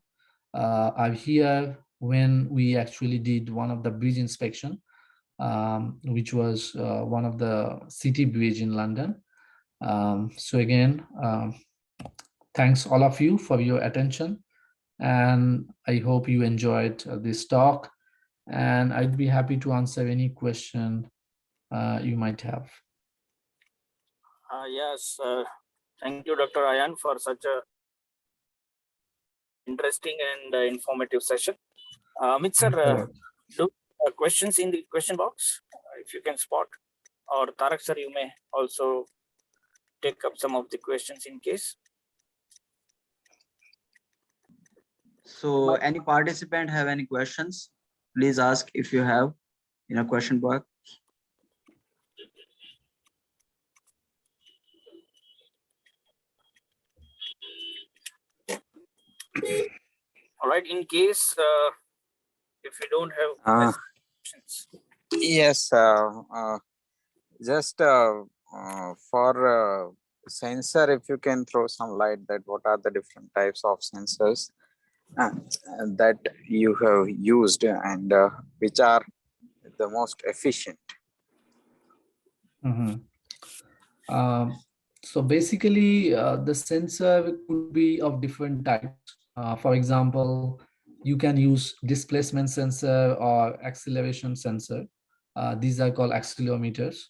are here when we actually did one of the bridge inspection, which was one of the city bridge in London. So again, thanks all of you for your attention, and I hope you enjoyed this talk, and I'd be happy to answer any question you might have. Yes, thank you, Dr. Ayan, for such a interesting and informative session. Amit sir, do questions in the question box, if you can spot, or Tarak sir, you may also take up some of the questions in case. So any participant have any questions, please ask if you have in a question box. All right, in case if you don't have questions. Yes, just for sensor, if you can throw some light that what are the different types of sensors that you have used and which are the most efficient. So basically, the sensor could be of different types. For example, you can use displacement sensor or acceleration sensor. These are called accelerometers.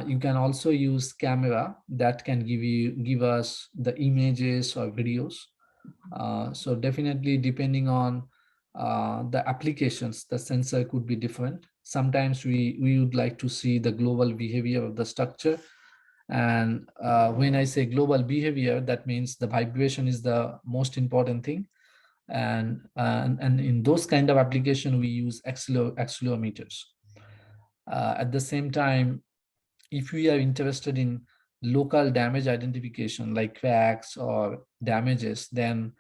You can also use camera that can give us the images or videos. So definitely, depending on the applications, the sensor could be different. Sometimes we would like to see the global behavior of the structure. And when I say global behavior, that means the vibration is the most important thing. And in those kind of application, we use accelerometers. At the same time, if we are interested in local damage identification like cracks or damages, then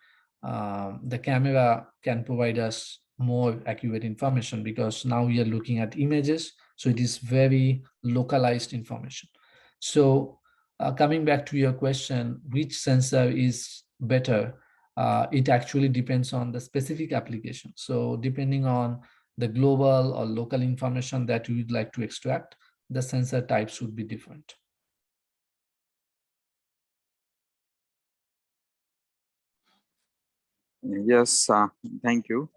the camera can provide us more accurate information because now we are looking at images. So it is very localized information. So coming back to your question, which sensor is better? It actually depends on the specific application. So depending on the global or local information that you would like to extract, the sensor types would be different. Yes, thank you.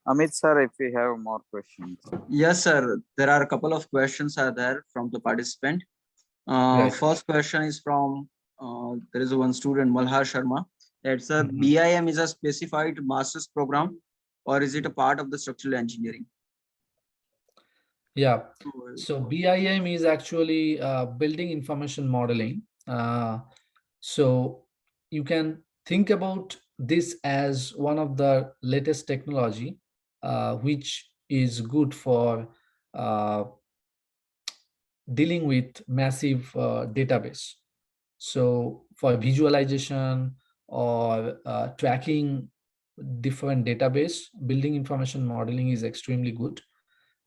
Amit sir, if we have more questions. Yes, sir. There are a couple of questions are there from the participant. Right. First question is from, there is one student, Malhar Sharma. It's a BIM is a specified master's program, or is it a part of the structural engineering? Yeah, so BIM is actually building information modeling. So you can think about this as one of the latest technology, which is good for uh, dealing with massive database. So for visualization or tracking different database, building information modeling is extremely good.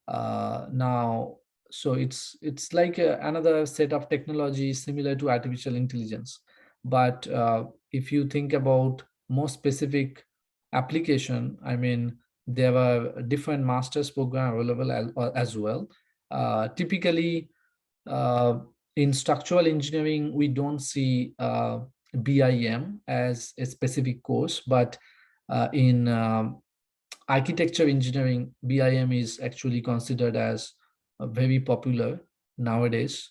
Now, so it's like another set of technology similar to artificial intelligence. But if you think about more specific application, I mean, there are different master's program available as well. Typically, uh, in structural engineering, we don't see BIM as a specific course, but in architecture engineering, BIM is actually considered as very popular nowadays.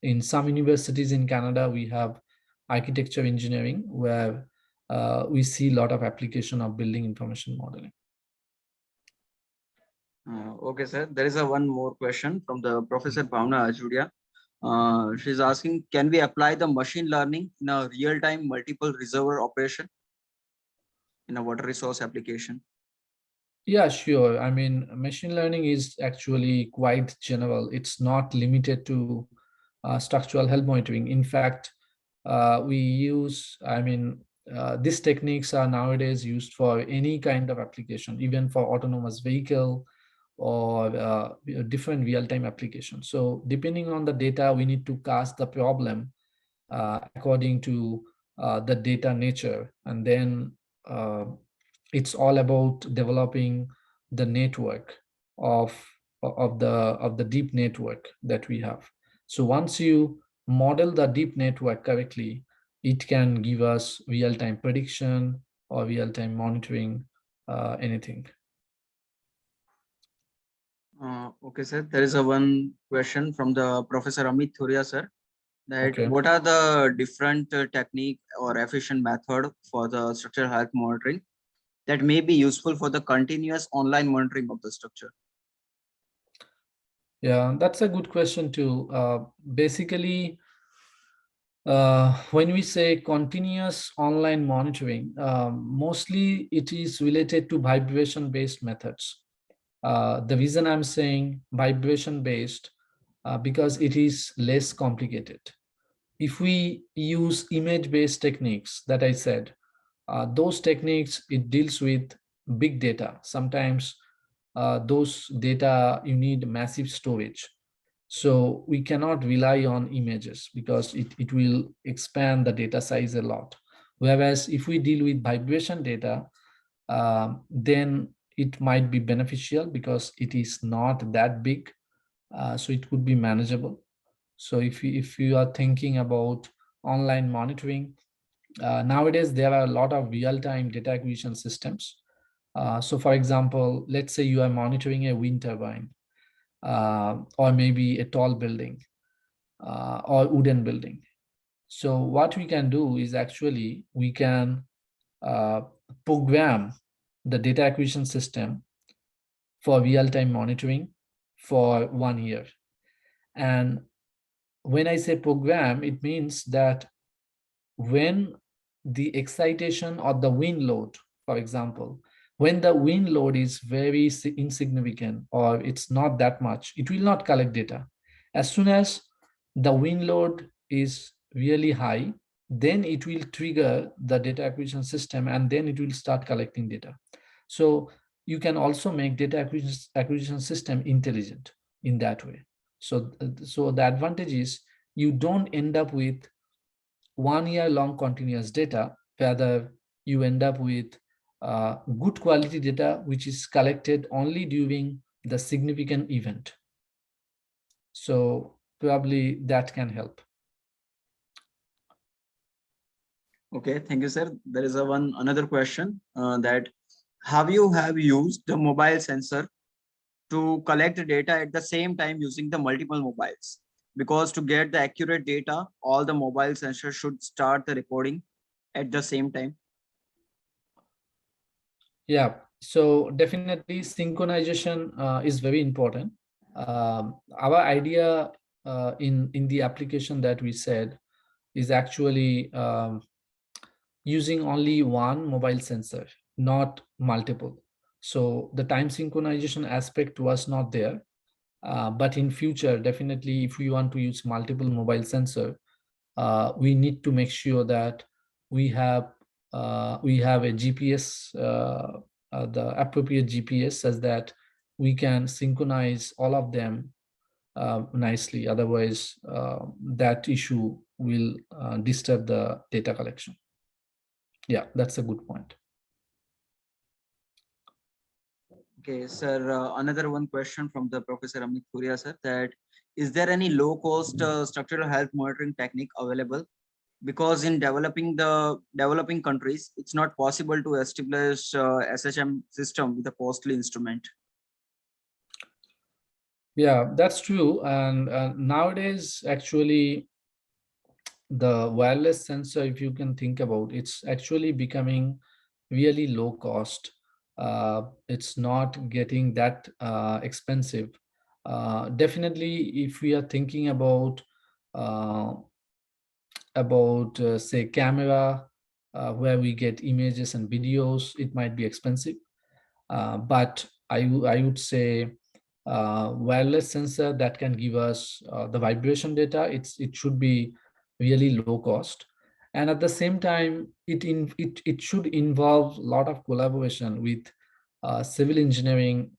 In some universities in Canada, we have architecture engineering where we see a lot of application of building information modeling. Okay, sir. There is a one more question from the Professor Bhavna Ajudia. She's asking, can we apply the machine learning in a real-time multiple reservoir operation in a water resource application? Yeah, sure. I mean, machine learning is actually quite general. It's not limited to structural health monitoring. In fact, we use, I mean, these techniques are nowadays used for any kind of application, even for autonomous vehicle or different real-time applications. So depending on the data, we need to cast the problem according to the data nature. And then it's all about developing the network of the deep network that we have. So once you model the deep network correctly, it can give us real-time prediction or real-time monitoring, anything. Okay, sir. There is a one question from the Professor Amit Thuria, sir. That Okay. what are the different technique or efficient method for the structural health monitoring that may be useful for the continuous online monitoring of the structure? Yeah, that's a good question too. Basically, when we say continuous online monitoring, mostly it is related to vibration-based methods. The reason I'm saying vibration-based, because it is less complicated. If we use image-based techniques that I said, those techniques, it deals with big data. Sometimes those data, you need massive storage. So we cannot rely on images because it will expand the data size a lot. Whereas if we deal with vibration data, then it might be beneficial because it is not that big. So it could be manageable. So if you are thinking about online monitoring, nowadays there are a lot of real-time data acquisition systems. So for example, let's say you are monitoring a wind turbine, or maybe a tall building, or wooden building. So what we can do is actually we can program the data acquisition system for real-time monitoring for 1 year. And when I say program, it means that when the excitation or the wind load, for example, when the wind load is very insignificant or it's not that much, it will not collect data. As soon as the wind load is really high, then it will trigger the data acquisition system and then it will start collecting data. So you can also make data acquisition system intelligent in that way. So the advantage is you don't end up with 1 year long continuous data, rather you end up with good quality data which is collected only during the significant event. So probably that can help. Okay, thank you, sir. There is a one another question that have you used the mobile sensor to collect data at the same time using the multiple mobiles? Because to get the accurate data, all the mobile sensors should start the recording at the same time. Yeah, so definitely synchronization is very important. Our idea in the application that we said is actually using only one mobile sensor, not multiple. So the time synchronization aspect was not there. But in future, definitely, if we want to use multiple mobile sensor, we need to make sure that we have a GPS, the appropriate GPS, such that we can synchronize all of them nicely. Otherwise, that issue will disturb the data collection. Yeah, that's a good point. Okay, sir. Another one question from the Professor Amit Kuria, sir. That is there any low-cost structural health monitoring technique available? Because in developing countries, it's not possible to establish SHM system with a costly instrument. Yeah, that's true. And nowadays, actually, the wireless sensor, if you can think about, it's actually becoming really low cost. It's not getting that expensive. Definitely, if we are thinking about uh, say camera, where we get images and videos, it might be expensive. But I would say wireless sensor that can give us the vibration data, it should be really low cost. And at the same time, it should involve a lot of collaboration with civil engineering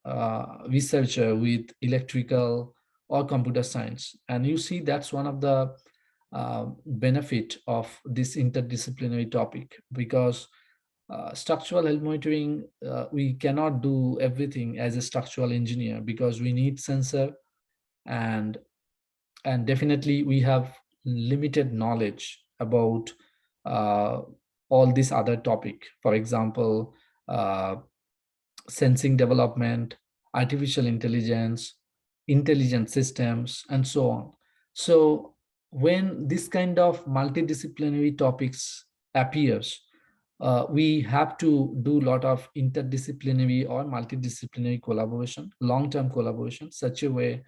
researcher, with electrical or computer science. And you see, that's one of the benefit of this interdisciplinary topic, because structural health monitoring, we cannot do everything as a structural engineer, because we need sensor, and definitely we have limited knowledge about uh, all these other topic. For example, uh, sensing development, artificial intelligence, intelligent systems, and so on. So when this kind of multidisciplinary topics appears, we have to do a lot of interdisciplinary or multidisciplinary collaboration, long-term collaboration, such a way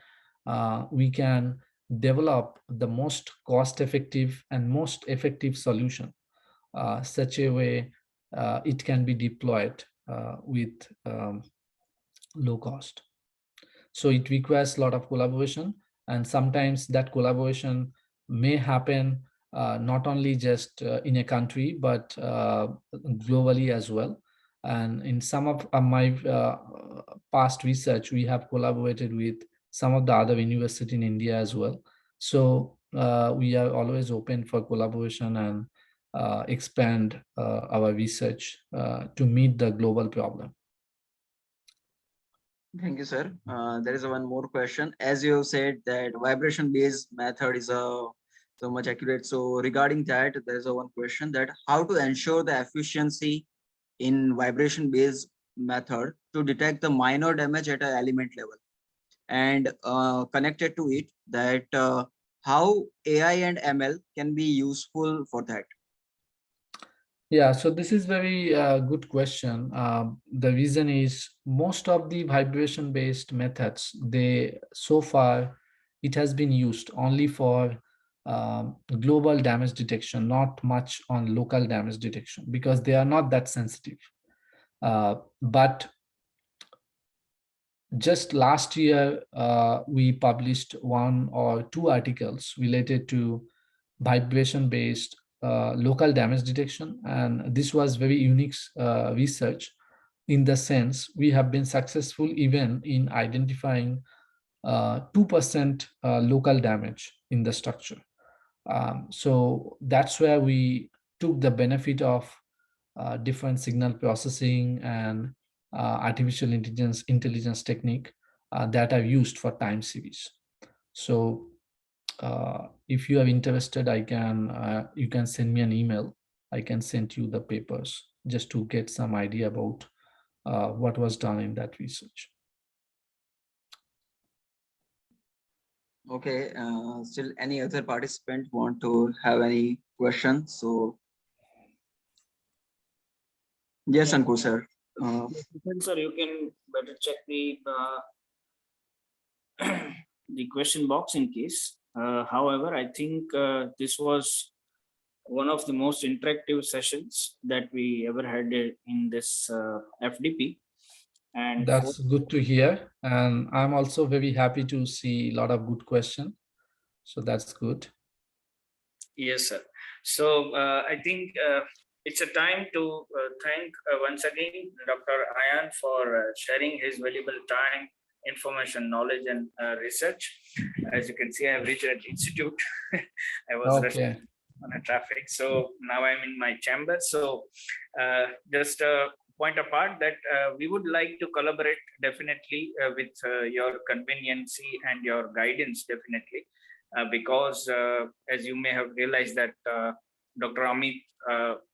we can develop the most cost-effective and most effective solution, such a way it can be deployed with low cost. So it requires a lot of collaboration, and sometimes that collaboration may happen not only just in a country, but globally as well. And in some of my past research, we have collaborated with some of the other university in India as well. So we are always open for collaboration and expand our research to meet the global problem. Thank you, sir. There is one more question. As you said that vibration-based method is so much accurate. So regarding that, there is one question that how to ensure the efficiency in vibration-based method to detect the minor damage at an element level, and connected to it that how AI and ML can be useful for that. Yeah, so this is very good question. The reason is most of the vibration-based methods, they so far it has been used only for global damage detection, not much on local damage detection, because they are not that sensitive. But just last year, we published 1 or 2 articles related to vibration-based local damage detection, and this was very unique research, in the sense we have been successful even in identifying 2% local damage in the structure. So that's where we took the benefit of different signal processing and artificial intelligence technique that are used for time series. So if you are interested, I can you can send me an email. I can send you the papers just to get some idea about what was done in that research. Okay, still any other participant want to have any questions? So yes, Yeah. Ankur sir. Sir, you can better check the the question box in case. However, I think this was one of the most interactive sessions that we ever had in this FDP. And That's good to hear. And I'm also very happy to see a lot of good questions. So that's good. yes, sir. So I think it's a time to thank once again Dr. Ayan for sharing his valuable time, information, knowledge, and research. As you can see, I have reached at institute. I was Okay. on a traffic, so now I'm in my chamber. So just point apart that we would like to collaborate definitely with your conveniency and your guidance definitely. Because as you may have realized that Dr. Amit,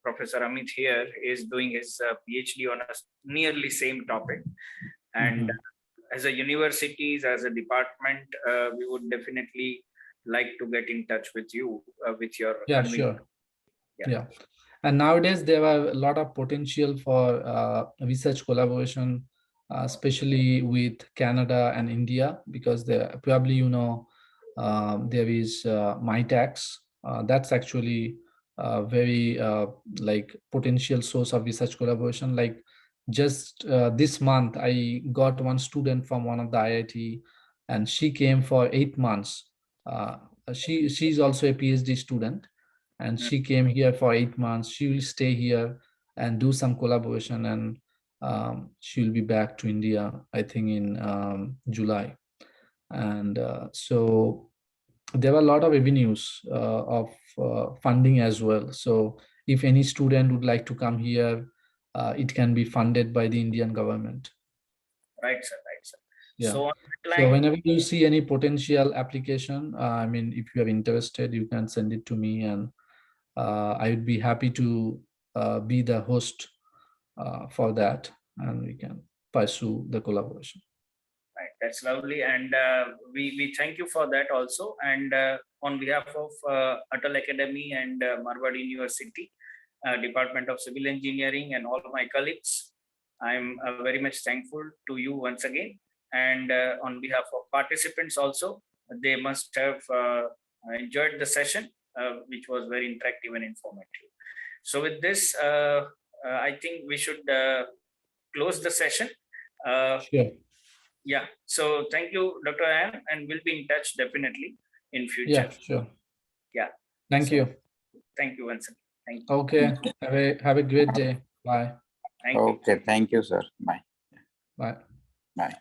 Professor Amit here is doing his PhD on a nearly same topic. And as a universities, as a department, we would definitely like to get in touch with you with your Yeah, convenience. sure. Yeah. Yeah. And nowadays there are a lot of potential for research collaboration, especially with Canada and India, because there probably, you know, there is MyTax. That's actually a very like potential source of research collaboration. Like just this month, I got one student from one of the IIT, and she came for 8 months. She's also a PhD student, and she came here for 8 months. She will stay here and do some collaboration, and she will be back to India, I think, in July. And so there are a lot of avenues of funding as well. So if any student would like to come here, it can be funded by the Indian government. Right, sir. Right, sir. Yeah. So, on that So line, whenever you see any potential application, I mean, if you are interested, you can send it to me, and I would be happy to be the host for that, and we can pursue the collaboration. right, that's lovely, and we thank you for that also. And on behalf of ATAL Academy and Marwadi University, Department of Civil Engineering, and all my colleagues, I'm very much thankful to you once again. And on behalf of participants also, they must have enjoyed the session, which was very interactive and informative. So with this, I think we should close the session. Sure. Yeah. So thank you, Dr. Ayan, and we'll be in touch definitely in future. Yeah, sure. Yeah. Thank So, you. thank you once again. Thank you. Okay. Have a great day. Bye. Thank you. Okay, thank you, sir. Bye. Bye. Bye.